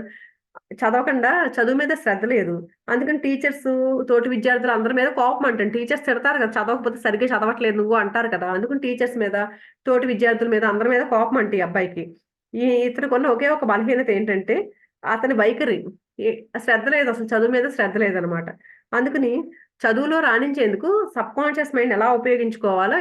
చదవకుండా చదువు మీద శ్రద్ధ లేదు. అందుకని టీచర్సు, తోటి విద్యార్థులు అందరి మీద కోపమంటండి. టీచర్స్ తిడతారు కదా! చదవకపోతే సరిగ్గా చదవట్లేదు నువ్వు అంటారు కదా! అందుకని టీచర్స్ మీద, తోటి విద్యార్థుల మీద అందరి మీద కోపమంట ఈ అబ్బాయికి. ఇతనికున్న ఒకే ఒక బలహీనత ఏంటంటే, అతని వైఖరి. ఎ శ్రద్ధ లేదసలు చదువు మీద శ్రద్ధ లేదనమాట. అందుకని చదువులో రాణించేందుకు సబ్‌కాన్షియస్ మైండ్ ఎలా ఉపయోగించుకోవాలో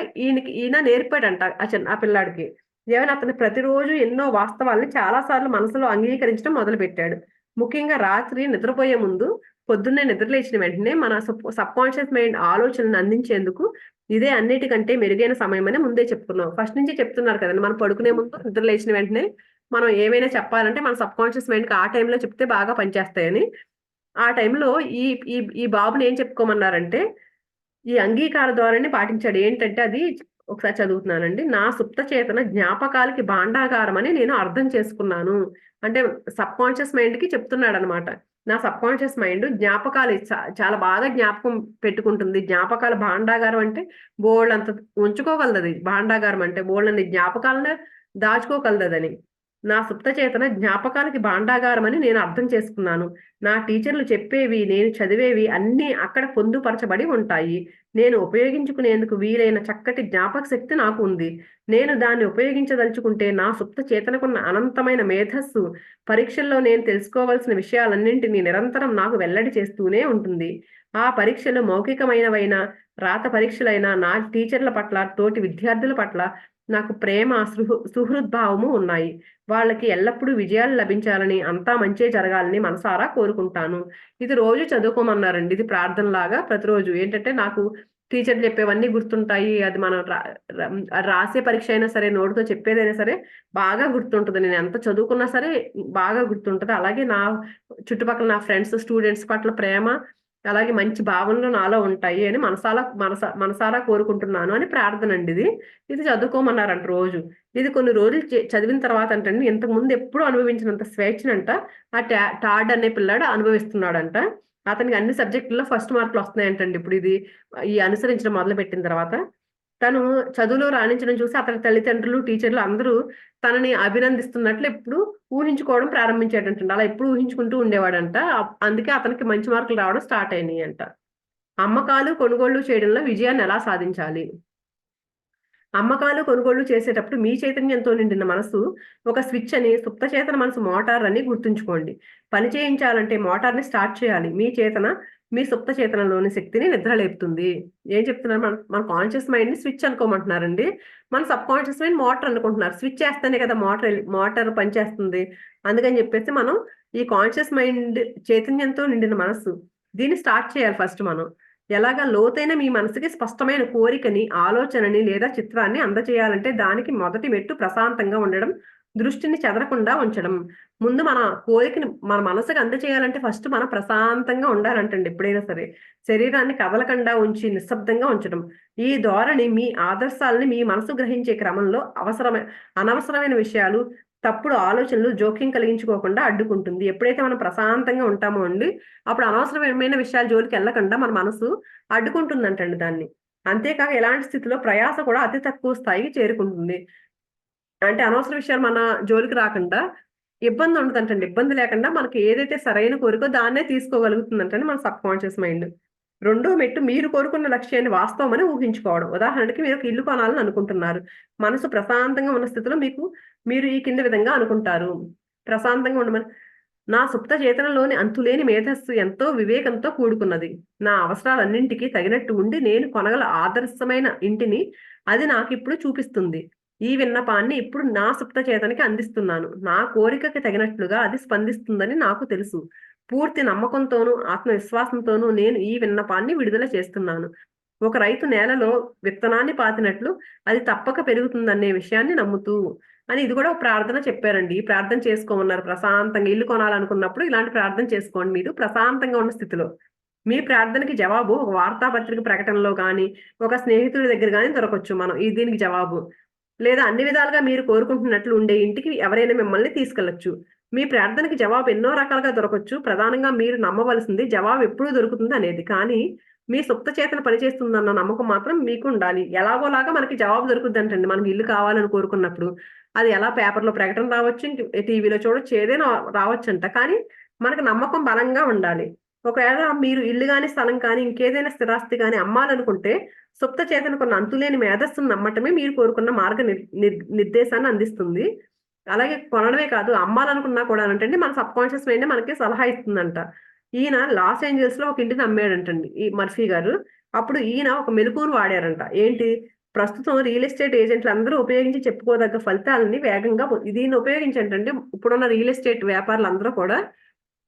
ఈయన నేర్పాడంట ఆ పిల్లాడికి. ఏమైనా అతను ప్రతిరోజు ఎన్నో వాస్తవాల్ని చాలా సార్లు మనసులో అంగీకరించడం మొదలుపెట్టాడు. ముఖ్యంగా రాత్రి నిద్రపోయే ముందు, పొద్దున్నే నిద్రలేచిన వెంటనే మన సబ్‌కాన్షియస్ మైండ్ ఆలోచనలను అందించేందుకు ఇదే అన్నిటికంటే మెరుగైన సమయమని ముందే చెప్పుకున్నాం. ఫస్ట్ నుంచి చెప్తున్నారు కదండీ! మనం పడుకునే ముందు, నిద్ర లేచిన వెంటనే మనం ఏమైనా చెప్పాలంటే మన సబ్‌కాన్షియస్ మైండ్‌కి ఆ టైంలో చెప్తే బాగా పనిచేస్తాయని. ఆ టైంలో ఈ ఈ ఈ బాబుని ఏం చెప్పుకోమన్నారంటే, ఈ అంగీకార ధోరణిని పాటించాడు. ఏంటంటే అది ఒకసారి చదువుతున్నానండి. నా సుప్త చేతన జ్ఞాపకాలకి భాండాగారమని నేను అర్థం చేసుకున్నాను. అంటే సబ్‌కాన్షియస్ మైండ్‌కి చెప్తున్నాడనమాట. నా సబ్‌కాన్షియస్ మైండ్ జ్ఞాపకాలు చాలా బాగా జ్ఞాపకం పెట్టుకుంటుంది. జ్ఞాపకాల భాండాగారం అంటే బోలెడంత ఉంచుకోగలదది. భాండాగారం అంటే బోలెడన్ని జ్ఞాపకాలను దాచుకోగలదదని. నా సుప్త చేతన జ్ఞాపకాలకి భాండాగారమని నేను అర్థం చేసుకున్నాను. నా టీచర్లు చెప్పేవి, నేను చదివేవి అన్నీ అక్కడ పొందుపరచబడి ఉంటాయి. నేను ఉపయోగించుకునేందుకు వీలైన చక్కటి జ్ఞాపక శక్తి నాకు ఉంది. నేను దాన్ని ఉపయోగించదలుచుకుంటే నా సుప్త చేతనకున్న అనంతమైన మేధస్సు పరీక్షల్లో నేను తెలుసుకోవాల్సిన విషయాలన్నింటినీ నిరంతరం నాకు వెల్లడి చేస్తూనే ఉంటుంది. ఆ పరీక్షలు మౌఖికమైనవైనా, రాత పరీక్షలైనా నా టీచర్ల పట్ల, తోటి విద్యార్థుల పట్ల నాకు ప్రేమ, సుహృద్భావము ఉన్నాయి. వాళ్ళకి ఎల్లప్పుడూ విజయాలు లభించాలని, అంతా మంచే జరగాలని మనసారా కోరుకుంటాను. ఇది రోజు చదువుకోమన్నారండి. ఇది ప్రార్థనలాగా ప్రతిరోజు. ఏంటంటే నాకు టీచర్లు చెప్పేవన్నీ గుర్తుంటాయి. అది మనం రాసే పరీక్ష అయినా సరే, నోటితో చెప్పేదైనా సరే బాగా గుర్తుంటది. నేను ఎంత చదువుకున్నా సరే బాగా గుర్తుంటది. అలాగే నా చుట్టుపక్కల నా ఫ్రెండ్స్, స్టూడెంట్స్ పట్ల ప్రేమ, అలాగే మంచి భావనలు నాలో ఉంటాయి అని మనసారా కోరుకుంటున్నాను అని ప్రార్థన అండి ఇది. ఇది చదువుకోమన్నారంట రోజు. ఇది కొన్ని రోజులు చదివిన తర్వాత అంటండి ఇంతకు ముందు ఎప్పుడు అనుభవించినంత స్వేచ్ఛనంట టాడ్ అనే పిల్లాడు అనుభవిస్తున్నాడంట. అతనికి అన్ని సబ్జెక్టుల్లో ఫస్ట్ మార్కులు వస్తున్నాయంటండి ఇప్పుడు ఇది ఈ అనుసరించడం మొదలుపెట్టిన తర్వాత. తను చదువులో రాణించడం చూసి అతని తల్లిదండ్రులు, టీచర్లు అందరూ తనని అభినందిస్తున్నట్లు ఎప్పుడు ఊహించుకోవడం ప్రారంభించాడంటండి. అలా ఎప్పుడు ఊహించుకుంటూ ఉండేవాడంట. అందుకే అతనికి మంచి మార్కులు రావడం స్టార్ట్ అయినాయంట. అమ్మకాలు, కొనుగోళ్లు చేయడంలో విజయాన్ని ఎలా సాధించాలి? అమ్మకాలు, కొనుగోళ్లు చేసేటప్పుడు మీ చైతన్యంతో నిండిన మనసు ఒక స్విచ్ అని, సుప్త చేతన మనసు మోటార్ అని గుర్తుంచుకోండి. పని చేయించాలంటే మోటార్‌ని స్టార్ట్ చేయాలి. మీ సుప్త చేతనలోని శక్తిని నిద్రలేపుతుంది. ఏం చెప్తున్నారు? మన కాన్షియస్ మైండ్‌ని స్విచ్ అనుకోమంటున్నారండి. మన సబ్‌కాన్షియస్ మైండ్ మోటార్ అనుకుంటున్నారు. స్విచ్ చేస్తేనే కదా మోటార్ పనిచేస్తుంది. అందుకని చెప్పేసి మనం ఈ కాన్షియస్ మైండ్ చైతన్యంతో నిండిన మనస్సు దీన్ని స్టార్ట్ చేయాలి ఫస్ట్ మనం. ఎలాగా లోతైన మీ మనసుకి స్పష్టమైన కోరికని, ఆలోచనని లేదా చిత్రాన్ని అందచేయాలంటే దానికి మొదటి మెట్టు ప్రశాంతంగా ఉండడం, దృష్టిని చెదరకుండా ఉంచడం. ముందు మన కోరికని మన మనసుకి అందచేయాలంటే ఫస్ట్ మనం ప్రశాంతంగా ఉండాలంటండి ఎప్పుడైనా సరే. శరీరాన్ని కదలకుండా ఉంచి నిశ్శబ్దంగా ఉంచడం. ఈ ధోరణి మీ ఆదర్శాలని మీ మనసు గ్రహించే క్రమంలో అనవసరమైన విషయాలు, తప్పుడు ఆలోచనలు జోక్యం కలిగించుకోకుండా అడ్డుకుంటుంది. ఎప్పుడైతే మనం ప్రశాంతంగా ఉంటామో అండి, అప్పుడు అనవసరమైన విషయాల జోలికెళ్ళకుండా మన మనసు అడ్డుకుంటుందంటండి దాన్ని. అంతేకాక ఎలాంటి స్థితిలో ప్రయాస కూడా అతి తక్కువ స్థాయికి చేరుకుంటుంది. అంటే అనవసర విషయాలు మన జోలికి రాకుండా ఇబ్బందుండదంటండి. ఇబ్బంది లేకుండా మనకి ఏదైతే సరైన కోరికో దాన్నే తీసుకోగలుగుతుందంటండి మన సబ్‌కాన్షియస్ మైండ్. రెండో మెట్టు మీరు కోరుకున్న లక్ష్యాన్ని వాస్తవమని ఊహించుకోవడం. ఉదాహరణకి మీరు ఒక ఇల్లు కొనాలని అనుకుంటున్నారు. మనసు ప్రశాంతంగా ఉన్న స్థితిలో మీరు ఈ కింది విధంగా అనుకుంటారు. ప్రశాంతంగా ఉండమని నా సుప్త చేతనలోని అంతులేని మేధస్సు ఎంతో వివేకంతో కూడుకున్నది. నా అవసరాలన్నింటికి తగినట్టు ఉండి నేను కొనగల ఆదర్శమైన ఇంటిని అది నాకిప్పుడు చూపిస్తుంది. ఈ విన్నపాన్ని ఇప్పుడు నా సుప్త చేతనకి అందిస్తున్నాను. నా కోరికకి తగినట్లుగా అది స్పందిస్తుందని నాకు తెలుసు. పూర్తి నమ్మకంతోనూ, ఆత్మవిశ్వాసంతోనూ నేను ఈ విన్నపాన్ని విడుదల చేస్తున్నాను. ఒక రైతు నేలలో విత్తనాన్ని పాతినట్లు అది తప్పక పెరుగుతుందనే విషయాన్ని నమ్ముతూ అని ఇది కూడా ఒక ప్రార్థన చెప్పారండి. ఈ ప్రార్థన చేసుకోమన్నారు. ప్రశాంతంగా ఇల్లు కొనాలనుకున్నప్పుడు ఇలాంటి ప్రార్థన చేసుకోండి మీరు ప్రశాంతంగా ఉన్న స్థితిలో. మీ ప్రార్థనకి జవాబు ఒక వార్తాపత్రిక ప్రకటనలో గాని, ఒక స్నేహితుడి దగ్గర గాని దొరకొచ్చు దీనికి జవాబు. లేదా అన్ని విధాలుగా మీరు కోరుకుంటున్నట్లు ఉండే ఇంటికి ఎవరైనా మిమ్మల్ని తీసుకెళ్లొచ్చు. మీ ప్రార్థనకి జవాబు ఎన్నో రకాలుగా దొరకొచ్చు. ప్రధానంగా మీరు నమ్మవలసింది జవాబు ఎప్పుడు దొరుకుతుంది అనేది. కానీ మీ సుప్త చేతన పనిచేస్తుందన్న నమ్మకం మాత్రం మీకు ఉండాలి. ఎలాగోలాగా మనకి జవాబు దొరుకుద్దంటండి. మనకి ఇల్లు కావాలని కోరుకున్నప్పుడు. అది ఎలా పేపర్‌లో ప్రకటన రావచ్చు, టీవీలో చూడొచ్చు, ఏదైనా రావచ్చంట. కానీ మనకు నమ్మకం బలంగా ఉండాలి. ఒకవేళ మీరు ఇల్లు గాని, స్థలం కానీ, ఇంకేదైనా స్థిరాస్తి గాని అమ్మాలనుకుంటే సుప్త చేతనకున్న అంతులేని మేధస్సును నమ్మటమే మీరు కోరుకున్న మార్గ నిర్దేశాన్ని అందిస్తుంది. అలాగే కొనడమే కాదు, అమ్మాలనుకున్నా కూడానంటండి మన సబ్‌కాన్షియస్ మైండే మనకి సలహా ఇస్తుందంట. ఈయన లాస్ ఏంజెల్స్‌లో ఒక ఇంటిని అమ్మాడంటండి ఈ మర్ఫీ గారు. అప్పుడు ఈయన ఒక మెలుకువను వాడారంట. ఏంటి? ప్రస్తుతం రియల్ ఎస్టేట్ ఏజెంట్లందరూ ఉపయోగించి చెప్పుకోదగ్గ ఫలితాలని వేగంగా దీన్ని ఉపయోగించంటండి ఇప్పుడున్న రియల్ ఎస్టేట్ వ్యాపారులందరూ కూడా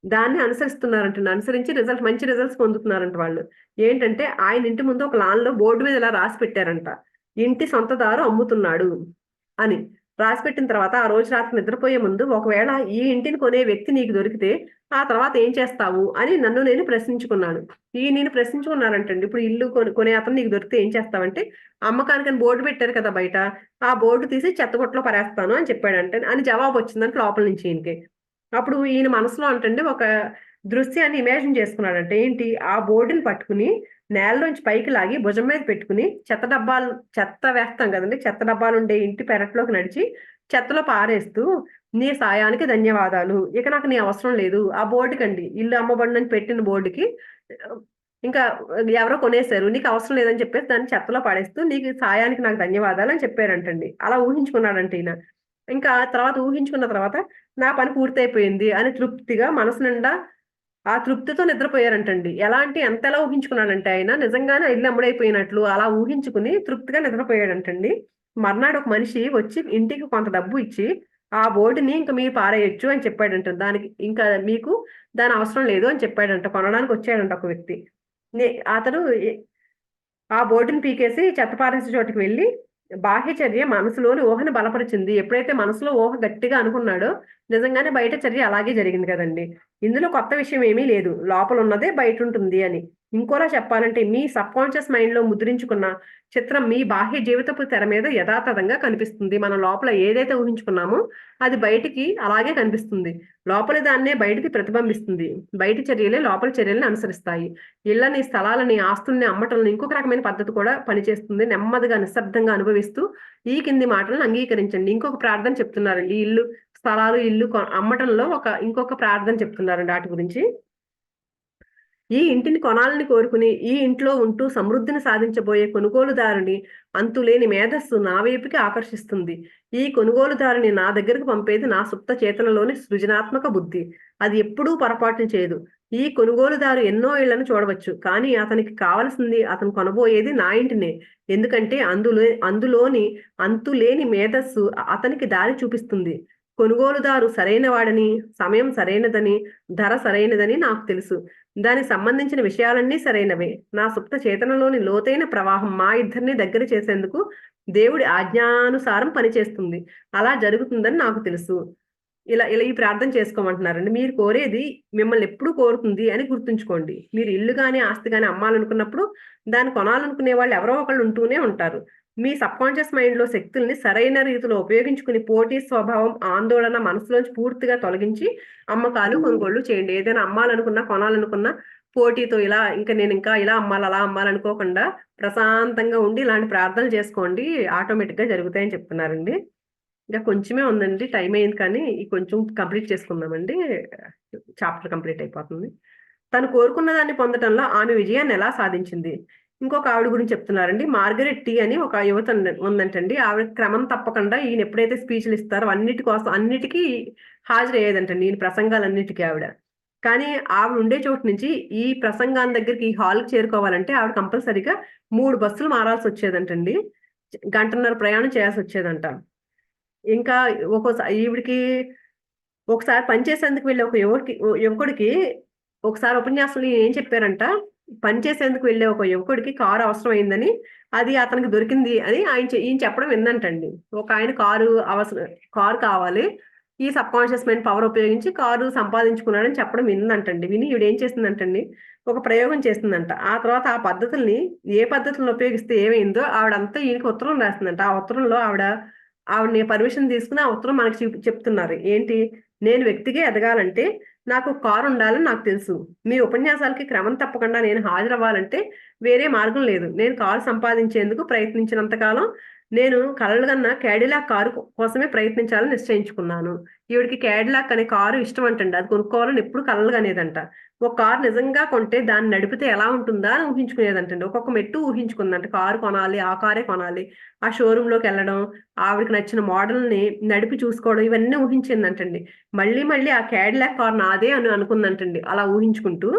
దాన్ని అనుసరిస్తున్నారంటండి. అనుసరించి మంచి రిజల్ట్స్ పొందుతున్నారంట వాళ్ళు. ఏంటంటే ఆయన ఇంటి ముందు ఒక లాన్‌లో బోర్డ్ మీద ఇలా రాసి పెట్టారంట. ఇంటి సొంతదారు అమ్ముతున్నాడు అని. రాసిపెట్టిన తర్వాత ఆ రోజు రాత్రి నిద్రపోయే ముందు ఒకవేళ ఈ ఇంటిని కొనే వ్యక్తి నీకు దొరికితే ఆ తర్వాత ఏం చేస్తావు అని నన్ను నేను ప్రశ్నించుకున్నాను. నేను ప్రశ్నించుకున్నానంటండి. ఇప్పుడు ఇల్లు కొనే అతను నీకు దొరికితే ఏం చేస్తావంటే, అమ్మకానికని బోర్డ్ పెట్టారు కదా బయట. ఆ బోర్డ్ తీసి చెత్తబుట్టలో పడేస్తాను అని చెప్పాడంట. అని జవాబొచ్చిందంట లోపల నుంచి ఈయనకి. అప్పుడు ఈయన మనసులో అంటండి ఒక దృశ్యాన్ని ఇమాజిన్ చేసుకున్నాడంట. ఏంటి? ఆ బోర్డుని పట్టుకుని నేలలోంచి పైకి లాగి భుజం మీద పెట్టుకుని చెత్త వేస్తాం కదండీ! చెత్త డబ్బాలుండే ఇంటి పెరట్లోకి నడిచి చెత్తలో పారేస్తూ, "నీ సాయానికి ధన్యవాదాలు. ఇక నాకు నీ అవసరం లేదు." ఆ బోర్డుకండి ఇల్లు అమ్మబడునని పెట్టిన బోర్డుకి ఇంకా ఎవరో కొనేసారు. "నీకు అవసరం లేదని" చెప్పేసి దాన్ని చెత్తలో పడేస్తూ, "నీకు సాయానికి నాకు ధన్యవాదాలు" అని చెప్పారంటండి. అలా ఊహించుకున్నాడంట ఈయన. ఇంకా తర్వాత ఊహించుకున్న తర్వాత నా పని పూర్తయిపోయింది అని తృప్తిగా మనసు నిండా ఆ తృప్తితో నిద్రపోయారంటండి. ఎంతలా ఊహించుకున్నాడంటే ఆయన నిజంగానే ఆ ఇల్లు అమ్ముడైపోయినట్లు అలా ఊహించుకుని తృప్తిగా నిద్రపోయాడంటండి. మర్నాడు ఒక మనిషి వచ్చి ఇంటికి కొంత డబ్బు ఇచ్చి, "ఆ బోర్డుని ఇంక మీరు పారేయొచ్చు" అని చెప్పాడంట. ఇంకా మీకు దాని అవసరం లేదు అని చెప్పాడంట. కొనడానికి వచ్చాడంట ఒక వ్యక్తి. నే అతను ఆ బోర్డుని పీకేసి చెత్త పారేసే చోటికి వెళ్లి బాహ్య చర్య మనసులోని ఊహని బలపరిచింది. ఎప్పుడైతే మనసులో ఊహ గట్టిగా అనుకున్నాడో నిజంగానే బయట చర్య అలాగే జరిగింది కదండి. ఇందులో కొత్త విషయం ఏమీ లేదు. లోపల ఉన్నదే బయట ఉంటుంది అని. ఇంకోలా చెప్పాలంటే మీ సబ్కాన్షియస్ మైండ్ లో ముద్రించుకున్న చిత్రం మీ బాహ్య జీవితపు తెర మీద యథాతథంగా కనిపిస్తుంది. మనం లోపల ఏదైతే ఊహించుకున్నామో అది బయటికి అలాగే కనిపిస్తుంది. లోపలి దాన్నే బయటికి ప్రతిబింబిస్తుంది. బయటి చర్యలే లోపల చర్యలను అనుసరిస్తాయి. ఇళ్ళని, స్థలాలని, ఆస్తుల్ని అమ్మటంలో ఇంకొక రకమైన పద్ధతి కూడా పనిచేస్తుంది. నెమ్మదిగా నిశ్శబ్దంగా అనుభవిస్తూ ఈ కింది మాటలను అంగీకరించండి. ఇంకొక ప్రార్థన చెప్తున్నారండి. ఇల్లు, స్థలాలు, ఇల్లు అమ్మటంలో ఇంకొక ప్రార్థన చెప్తున్నారండి వాటి గురించి. ఈ ఇంటిని కొనాలని కోరుకుని ఈ ఇంట్లో ఉంటూ సమృద్ధిని సాధించబోయే కొనుగోలుదారుని అంతులేని మేధస్సు నా వైపుకి ఆకర్షిస్తుంది. ఈ కొనుగోలుదారుని నా దగ్గరకు పంపేది నా సుప్త చేతనలోని సృజనాత్మక బుద్ధి. అది ఎప్పుడూ పొరపాటును చేయదు. ఈ కొనుగోలుదారు ఎన్నో ఇళ్లను చూడవచ్చు, కానీ అతనికి కావలసింది అతను కొనబోయేది నా ఇంటినే. ఎందుకంటే అందులోని అంతులేని మేధస్సు అతనికి దారి చూపిస్తుంది. కొనుగోలుదారు సరైన వాడని, సమయం సరైనదని, ధర సరైనదని నాకు తెలుసు. దానికి సంబంధించిన విషయాలన్నీ సరైనవే. నా సుప్త చేతనలోని లోతైన ప్రవాహం మా ఇద్దరిని దగ్గర చేసేందుకు దేవుడి ఆజ్ఞానుసారం పనిచేస్తుంది. అలా జరుగుతుందని నాకు తెలుసు. ఇలా ఇలా ఈ ప్రార్థన చేసుకోమంటున్నారండి. మీరు కోరేది మిమ్మల్ని ఎప్పుడు కోరుతుంది అని గుర్తుంచుకోండి. మీరు ఇల్లు గాని, ఆస్తి గాని అమ్మాలనుకున్నప్పుడు దాన్ని కొనాలనుకునే వాళ్ళు ఎవరో ఒకళ్ళు ఉంటూనే ఉంటారు. మీ సబ్కాన్షియస్ మైండ్‌లో శక్తుల్ని సరైన రీతిలో ఉపయోగించుకుని పోటీ స్వభావం, ఆందోళన మనసులోంచి పూర్తిగా తొలగించి అమ్మకాలు, కొనుగోళ్లు చేయండి. ఏదైనా అమ్మాలనుకున్నా, కొనాలనుకున్నా పోటీతో నేనింకా ఇలా అమ్మాలి, అలా అమ్మాలనుకోకుండా ప్రశాంతంగా ఉండి ఇలాంటి ప్రార్థనలు చేసుకోండి. ఆటోమేటిక్‌గా జరుగుతాయని చెప్తున్నారండి. ఇంకా కొంచెమే ఉందండి. టైం అయింది కానీ ఈ కొంచెం కంప్లీట్ చేసుకుందామండి. చాప్టర్ కంప్లీట్ అయిపోతుంది. తను కోరుకున్న దాన్ని పొందటంలో ఆమె విజయాన్ని ఎలా సాధించింది? ఇంకొక ఆవిడ గురించి చెప్తున్నారండి. మార్గరెట్ టీ అని ఒక యువత ఉందంటండి. ఆవిడ క్రమం తప్పకుండా ఈయన ఎప్పుడైతే స్పీచ్‌లు ఇస్తారో అన్నిటికీ హాజరయ్యేదంటండి. ఈయన ప్రసంగాలన్నిటికి ఆవిడ. కానీ ఆవిడ ఉండే చోటు నుంచి ఈ ప్రసంగాన్ని దగ్గరికి ఈ హాల్‌కి చేరుకోవాలంటే ఆవిడ కంపల్సరీగా 3 బస్సులు మారాల్సొచ్చేదంటండి. గంటన్నర ప్రయాణం చేయాల్సొచ్చేదంట. ఇంకా ఈవిడకి ఒకసారి పనిచేసేందుకు వెళ్ళే ఒక యువకుడికి ఒకసారి ఉపన్యాసంలో ఏం చెప్పారంట, పనిచేసేందుకు వెళ్ళే ఒక యువకుడికి కారు అవసరమైందని, అది అతనికి దొరికింది అని ఈయన చెప్పడం విందంటండి. ఒక ఆయన కారు కావాలి. ఈ సబ్‌కాన్షియస్ మైండ్ పవర్ ఉపయోగించి కారు సంపాదించుకున్నాడని చెప్పడం విందంటండి. విని ఈవిడేం చేసిందంటండి, ఒక ప్రయోగం చేసిందంట. ఆ తర్వాత ఆ పద్ధతుల్ని ఏ పద్ధతులను ఉపయోగిస్తే ఏమైందో ఆవిడంతా ఈయనకి ఉత్తరం రాసిందంట. ఆ ఉత్తరంలో ఆవిడని పర్మిషన్ తీసుకొని ఆ ఉత్తరం మనకి చెప్తున్నారు. ఏంటి? నేను వ్యక్తిగా ఎదగాలంటే నాకు కారు ఉండాలని నాకు తెలుసు. మీ ఉపన్యాసాలకి క్రమం తప్పకుండా నేను హాజరవ్వాలంటే వేరే మార్గం లేదు. నేను కారు సంపాదించేందుకు ప్రయత్నించినంత కాలం నేను కలలుగన్న క్యాడిలాక్ కారు కోసమే ప్రయత్నించాలని నిశ్చయించుకున్నాను. ఈవిడకి క్యాడిలాక్ అనే కారు ఇష్టమంటండి. అది కొనుక్కోవాలని ఎప్పుడు కలలు కనేదంట. ఒక కారు నిజంగా కొంటే దాన్ని నడిపితే ఎలా ఉంటుందా అని ఊహించుకునేదంటండి. ఒక్కొక్క మెట్టు ఊహించుకుందంట. కారు కొనాలి, ఆ కారే కొనాలి. ఆ షోరూమ్‌లోకెళ్ళడం, ఆవిడకి నచ్చిన మోడల్‌ని నడిపి చూసుకోవడం ఇవన్నీ ఊహించిందంటండి. మళ్ళీ మళ్ళీ ఆ క్యాడిలాక్ కార్ నాదే అని అనుకుందంటండి. అలా ఊహించుకుంటూ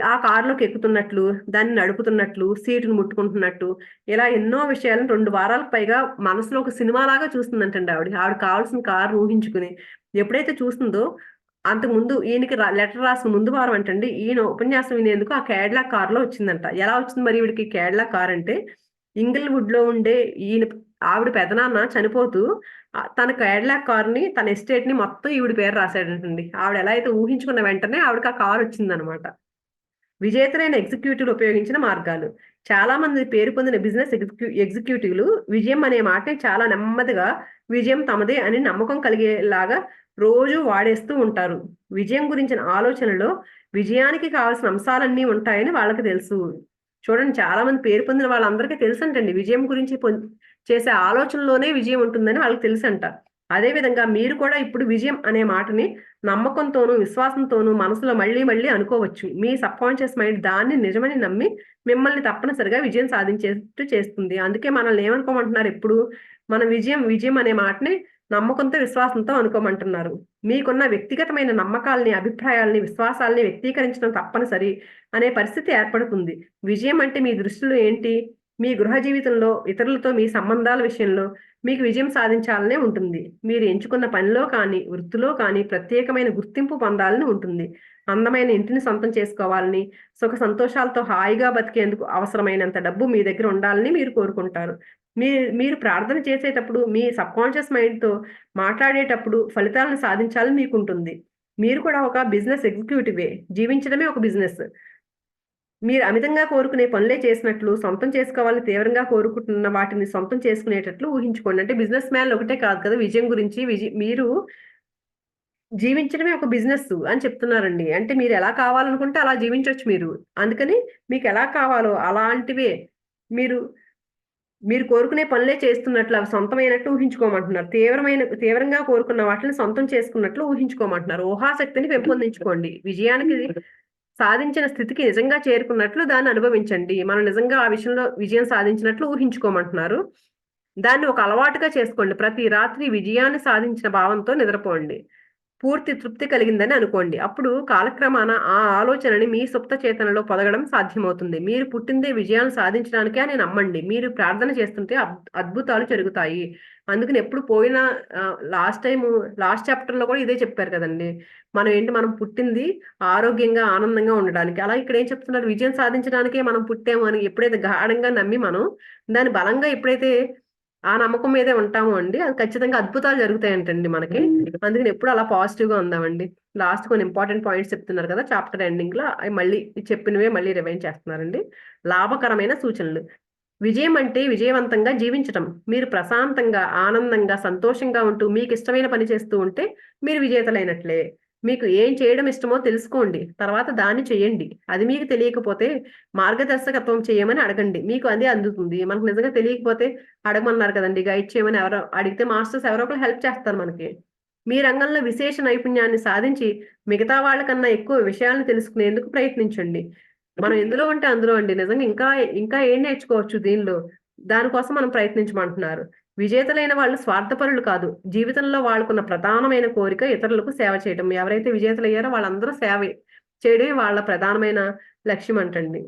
ఆ కారులోకి ఎక్కుతున్నట్లు, దాన్ని నడుపుతున్నట్లు, సీటుని ముట్టుకుంటున్నట్టు, ఇలా ఎన్నో విషయాలను 2 వారాలకు పైగా మనసులో ఒక సినిమాలాగా చూస్తుందంటండి ఆవిడ. ఆవిడకి కావాల్సిన కారుని ఊహించుకుని. ఎప్పుడైతే చూస్తుందో అంతకుముందు ఈయనకి లెటర్ రాసిన ముందు వారం అంటండి, ఈయన ఉపన్యాసం వినేందుకు ఆ క్యాడిలాక్ కార్‌లో వచ్చిందంట. ఎలా వచ్చింది మరి ఈవిడకి క్యాడిలాక్ కార్ అంటే, ఇంగిల్‌వుడ్‌లో ఉండే ఆవిడ పెదనాన్న చనిపోతూ తన క్యాడిలాక్ కార్‌ని, తన ఎస్టేట్‌ని మొత్తం ఈవిడ పేరు రాసాడంటండి. ఆవిడ ఎలా అయితే ఊహించుకున్న వెంటనే ఆవిడకి ఆ కార్ వచ్చిందనమాట. విజేతలైన ఎగ్జిక్యూటివ్‌లు ఉపయోగించిన మార్గాలు. చాలా మంది పేరు పొందిన బిజినెస్ ఎగ్జిక్యూటివ్‌లు విజయం అనే మాటని చాలా నెమ్మదిగా విజయం తమదే అని నమ్మకం కలిగేలాగా రోజూ వాడేస్తూ ఉంటారు. విజయం గురించిన ఆలోచనలో విజయానికి కావాల్సిన అంశాలన్నీ ఉంటాయని వాళ్ళకి తెలుసు. చూడండి, చాలా మంది పేరు పొందిన వాళ్ళందరికీ తెలుసంటండి. విజయం గురించి చేసే ఆలోచనలోనే విజయం ఉంటుందని వాళ్ళకి తెలుసంట. అదే విధంగా మీరు కూడా ఇప్పుడు విజయం అనే మాటని నమ్మకంతోనూ, విశ్వాసంతోనూ మనసులో మళ్ళీ మళ్ళీ అనుకోవచ్చు. మీ సబ్‌కాన్షియస్ మైండ్ దాన్ని నిజమని నమ్మి మిమ్మల్ని తప్పనిసరిగా విజయం సాధించేట్టు చేస్తుంది. అందుకే మనల్ని ఏమనుకోమంటున్నారు ఎప్పుడు? మన విజయం అనే మాటని నమ్మకంతో, విశ్వాసంతో అనుకోమంటున్నారు. మీకున్న వ్యక్తిగతమైన నమ్మకాల్ని, అభిప్రాయాల్ని, విశ్వాసాల్ని వ్యక్తీకరించడం తప్పనిసరి అనే పరిస్థితి ఏర్పడుతుంది. విజయం అంటే మీ దృష్టిలో ఏంటి? మీ గృహ జీవితంలో, ఇతరులతో మీ సంబంధాల విషయంలో, మీకు విజయం సాధించాలనే ఉంటుంది. మీరు ఎంచుకున్న పనిలో కానీ, వృత్తిలో కానీ ప్రత్యేకమైన గుర్తింపు పొందాలని ఉంటుంది. అందమైన ఇంటిని సొంతం చేసుకోవాలని, సుఖ సంతోషాలతో హాయిగా బతికేందుకు అవసరమైనంత డబ్బు మీ దగ్గర ఉండాలని మీరు కోరుకుంటారు. మీరు ప్రార్థన చేసేటప్పుడు మీ సబ్‌కాన్షియస్ మైండ్‌తో మాట్లాడేటప్పుడు ఫలితాలను సాధించాలని మీకుంటుంది. మీరు కూడా ఒక బిజినెస్ ఎగ్జిక్యూటివే. జీవించడమే ఒక బిజినెస్. మీరు అమితంగా కోరుకునే పనులే చేసినట్లు, సొంతం చేసుకోవాలని తీవ్రంగా కోరుకుంటున్న వాటిని సొంతం చేసుకునేటట్లు ఊహించుకోండి. అంటే బిజినెస్ మ్యాన్‌లు ఒకటే కాదు కదా! విజయం గురించి మీరు జీవించడమే ఒక బిజినెస్ అని చెప్తున్నారండి. అంటే మీరెలా కావాలనుకుంటే అలా జీవించొచ్చు మీరు. అందుకని మీకెలా కావాలో అలాంటివే మీరు మీరు కోరుకునే పనులే చేస్తున్నట్లు, అవి సొంతమైనట్టు ఊహించుకోమంటున్నారు. తీవ్రంగా కోరుకున్న వాటిని సొంతం చేసుకున్నట్లు ఊహించుకోమంటున్నారు. ఊహాశక్తిని పెంపొందించుకోండి. విజయానికి సాధించిన స్థితికి నిజంగా చేరుకున్నట్లు దాన్ని అనుభవించండి. మనం నిజంగా ఆ విషయంలో విజయం సాధించినట్లు ఊహించుకోమంటున్నారు. దాన్ని ఒక అలవాటుగా చేసుకోండి. ప్రతి రాత్రి విజయాన్ని సాధించిన భావంతో నిద్రపోండి. పూర్తి తృప్తి కలిగిందని అనుకోండి. అప్పుడు కాలక్రమాన ఆ ఆలోచనని మీ సుప్త చేతనలో పొదగడం సాధ్యమవుతుంది. మీరు పుట్టిందే విజయాన్ని సాధించడానికే అని నమ్మండి. మీరు ప్రార్థన చేస్తుంటే అద్భుతాలు జరుగుతాయి. అందుకని ఎప్పుడు పోయినా లాస్ట్ చాప్టర్‌లో కూడా ఇదే చెప్పారు కదండీ! మనం పుట్టింది ఆరోగ్యంగా, ఆనందంగా ఉండడానికి. అలా ఇక్కడ ఏం చెప్తున్నారు? విజయం సాధించడానికే మనం పుట్టాము అని ఎప్పుడైతే గాఢంగా నమ్మి మనం దాన్ని బలంగా ఎప్పుడైతే ఆ నమ్మకం మీదే ఉంటాము అండి. అది ఖచ్చితంగా అద్భుతాలు జరుగుతాయంటండి మనకి. అందుకని ఎప్పుడు అలా పాజిటివ్‌గా ఉందామండి. లాస్ట్ కొన్ని ఇంపార్టెంట్ పాయింట్స్ చెప్తున్నారు కదా! చాప్టర్ ఎండింగ్‌లో అయి మళ్ళీ చెప్పినవే మళ్ళీ రివైండ్ చేస్తున్నారండి. లాభకరమైన సూచనలు. విజయం అంటే విజయవంతంగా జీవించటం. మీరు ప్రశాంతంగా, ఆనందంగా, సంతోషంగా ఉంటూ మీకిష్టమైన పని చేస్తూ ఉంటే మీరు విజేతలైనట్లే. మీకు ఏం చేయడం ఇష్టమో తెలుసుకోండి. తర్వాత దాన్ని చేయండి. అది మీకు తెలియకపోతే మార్గదర్శకత్వం చేయమని అడగండి. మీకు అదే అందుతుంది. మనకు నిజంగా తెలియకపోతే అడగమన్నారు కదండీ! గైడ్ చేయమని ఎవరో అడిగితే మాస్టర్స్ ఎవరో ఒకళ్ళు హెల్ప్ చేస్తారు మనకి. మీ రంగంలో విశేష నైపుణ్యాన్ని సాధించి మిగతా వాళ్ళకన్నా ఎక్కువ విషయాలను తెలుసుకునేందుకు ప్రయత్నించండి. మనం ఎందులో ఉంటే అందులో అండి. నిజంగా ఇంకా ఏం నేర్చుకోవచ్చు దీనిలో. దానికోసం మనం ప్రయత్నించమంటున్నారు. విజేతలైన వాళ్ళు స్వార్థపరులు కాదు. జీవితంలో వాళ్ళకున్న ప్రధానమైన కోరిక ఇతరులకు సేవ చేయటం. ఎవరైతే విజేతలయ్యారో వాళ్ళందరూ సేవే చేయడమే వాళ్ళ ప్రధానమైన లక్ష్యం అంటండి.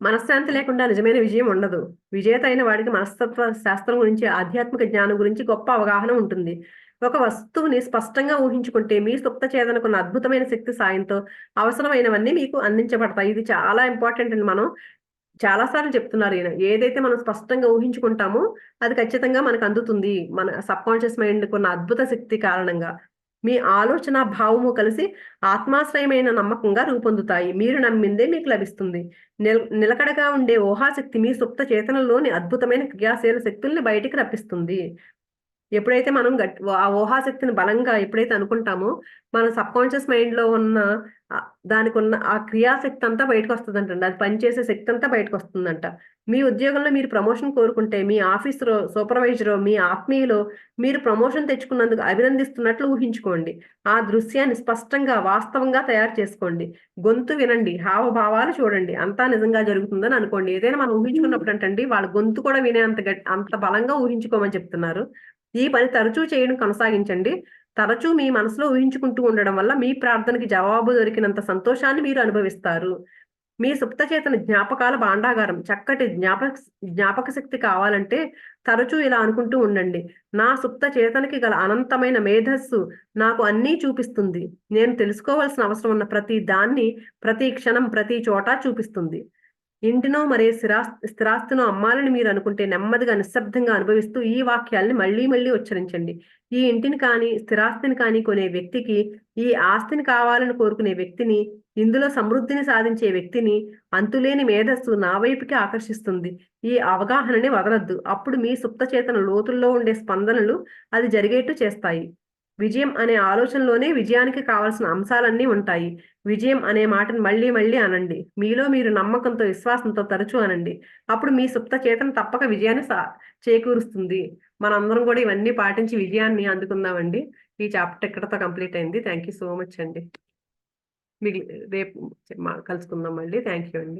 మనశ్శాంతి లేకుండా నిజమైన విజయం ఉండదు. విజేత అయిన వాడికి మనస్తత్వ శాస్త్రం గురించి, ఆధ్యాత్మిక జ్ఞానం గురించి గొప్ప అవగాహన ఉంటుంది. ఒక వస్తువుని స్పష్టంగా ఊహించుకుంటే మీ సుప్త చేతనకున్న అద్భుతమైన శక్తి సాయంతో అవసరమైనవన్నీ మీకు అందించబడతాయి. ఇది చాలా ఇంపార్టెంట్ అండి. మనం చాలా సార్లు చెప్తున్నారు ఈయన. ఏదైతే మనం స్పష్టంగా ఊహించుకుంటామో అది ఖచ్చితంగా మనకు అందుతుంది. మన సబ్‌కాన్షియస్ మైండ్‌కున్న అద్భుత శక్తి కారణంగా. మీ ఆలోచన, భావము కలిసి ఆత్మాశ్రయమైన నమ్మకంగా రూపొందుతాయి. మీరు నమ్మిందే మీకు లభిస్తుంది. నిలకడగా ఉండే ఊహాశక్తి మీ సుప్త చేతనలోని అద్భుతమైన క్రియాశీల శక్తుల్ని బయటికి రప్పిస్తుంది. ఎప్పుడైతే మనం ఆ ఊహాశక్తిని బలంగా ఎప్పుడైతే అనుకుంటామో, మన సబ్‌కాన్షియస్ మైండ్‌లో ఉన్న దానికున్న ఆ క్రియాశక్తి అంతా బయటకొస్తదంటండి. అది పనిచేసే శక్తంతా బయటకొస్తుందంట. మీ ఉద్యోగంలో మీరు ప్రమోషన్ కోరుకుంటే, మీ ఆఫీస్‌లో సూపర్వైజరో, మీ ఆత్మీయులో మీరు ప్రమోషన్ తెచ్చుకున్నందుకు అభినందిస్తున్నట్లు ఊహించుకోండి. ఆ దృశ్యాన్ని స్పష్టంగా, వాస్తవంగా తయారు చేసుకోండి. గొంతు వినండి, హావభావాలు చూడండి. అంతా నిజంగా జరుగుతుందని అనుకోండి. ఏదైనా మనం ఊహించుకున్నప్పుడంటండి, వాళ్ళ గొంతు కూడా వినే అంత బలంగా ఊహించుకోమని చెప్తున్నారు. ఈ పని తరచూ చేయడం కొనసాగించండి. తరచూ మీ మనసులో ఊహించుకుంటూ ఉండడం వల్ల మీ ప్రార్థనకి జవాబు దొరికినంత సంతోషాన్ని మీరు అనుభవిస్తారు. మీ సుప్తచేతన జ్ఞాపకాల భాండాగారం. చక్కటి జ్ఞాపక శక్తి కావాలంటే తరచూ ఇలా అనుకుంటూ ఉండండి. నా సుప్త చేతనకి గల అనంతమైన మేధస్సు నాకు అన్నీ చూపిస్తుంది. నేను తెలుసుకోవాల్సిన అవసరం ఉన్న ప్రతి దాన్ని, ప్రతి క్షణం, ప్రతి చోట చూపిస్తుంది. ఇంటినో మరే స్థిరాస్తినో అమ్మాలని మీరనుకుంటే నెమ్మదిగా నిశ్శబ్దంగా అనుభవిస్తూ ఈ వాక్యాల్ని మళ్ళీ మళ్ళీ ఉచ్చరించండి. ఈ ఇంటిని కానీ, స్థిరాస్తిని కానీ కొనే వ్యక్తికి, ఈ ఆస్తిని కావాలని కోరుకునే వ్యక్తిని, ఇందులో సమృద్ధిని సాధించే వ్యక్తిని, అంతులేని మేధస్సు నా వైపుకి ఆకర్షిస్తుంది. ఈ అవగాహనని వదలొద్దు. అప్పుడు మీ సుప్తచేతన లోతుల్లో ఉండే స్పందనలు అది జరిగేట్టు చేస్తాయి. విజయం అనే ఆలోచనలోనే విజయానికి కావాల్సిన అంశాలన్నీ ఉంటాయి. విజయం అనే మాటను మళ్ళీ మళ్ళీ అనండి. మీలో మీరు నమ్మకంతో, విశ్వాసంతో తరచూ అనండి. అప్పుడు మీ సుప్త చేతన తప్పక విజయాన్ని చేకూరుస్తుంది. మనందరం కూడా ఇవన్నీ పాటించి విజయాన్ని అందుకుందామండి. ఈ చాప్టర్ ఇక్కడితో కంప్లీట్ అయింది. థాంక్ యూ సో మచ్ అండి. మిగిలి రేపు కలుసుకుందాం మళ్ళీ. థాంక్ యూ అండి.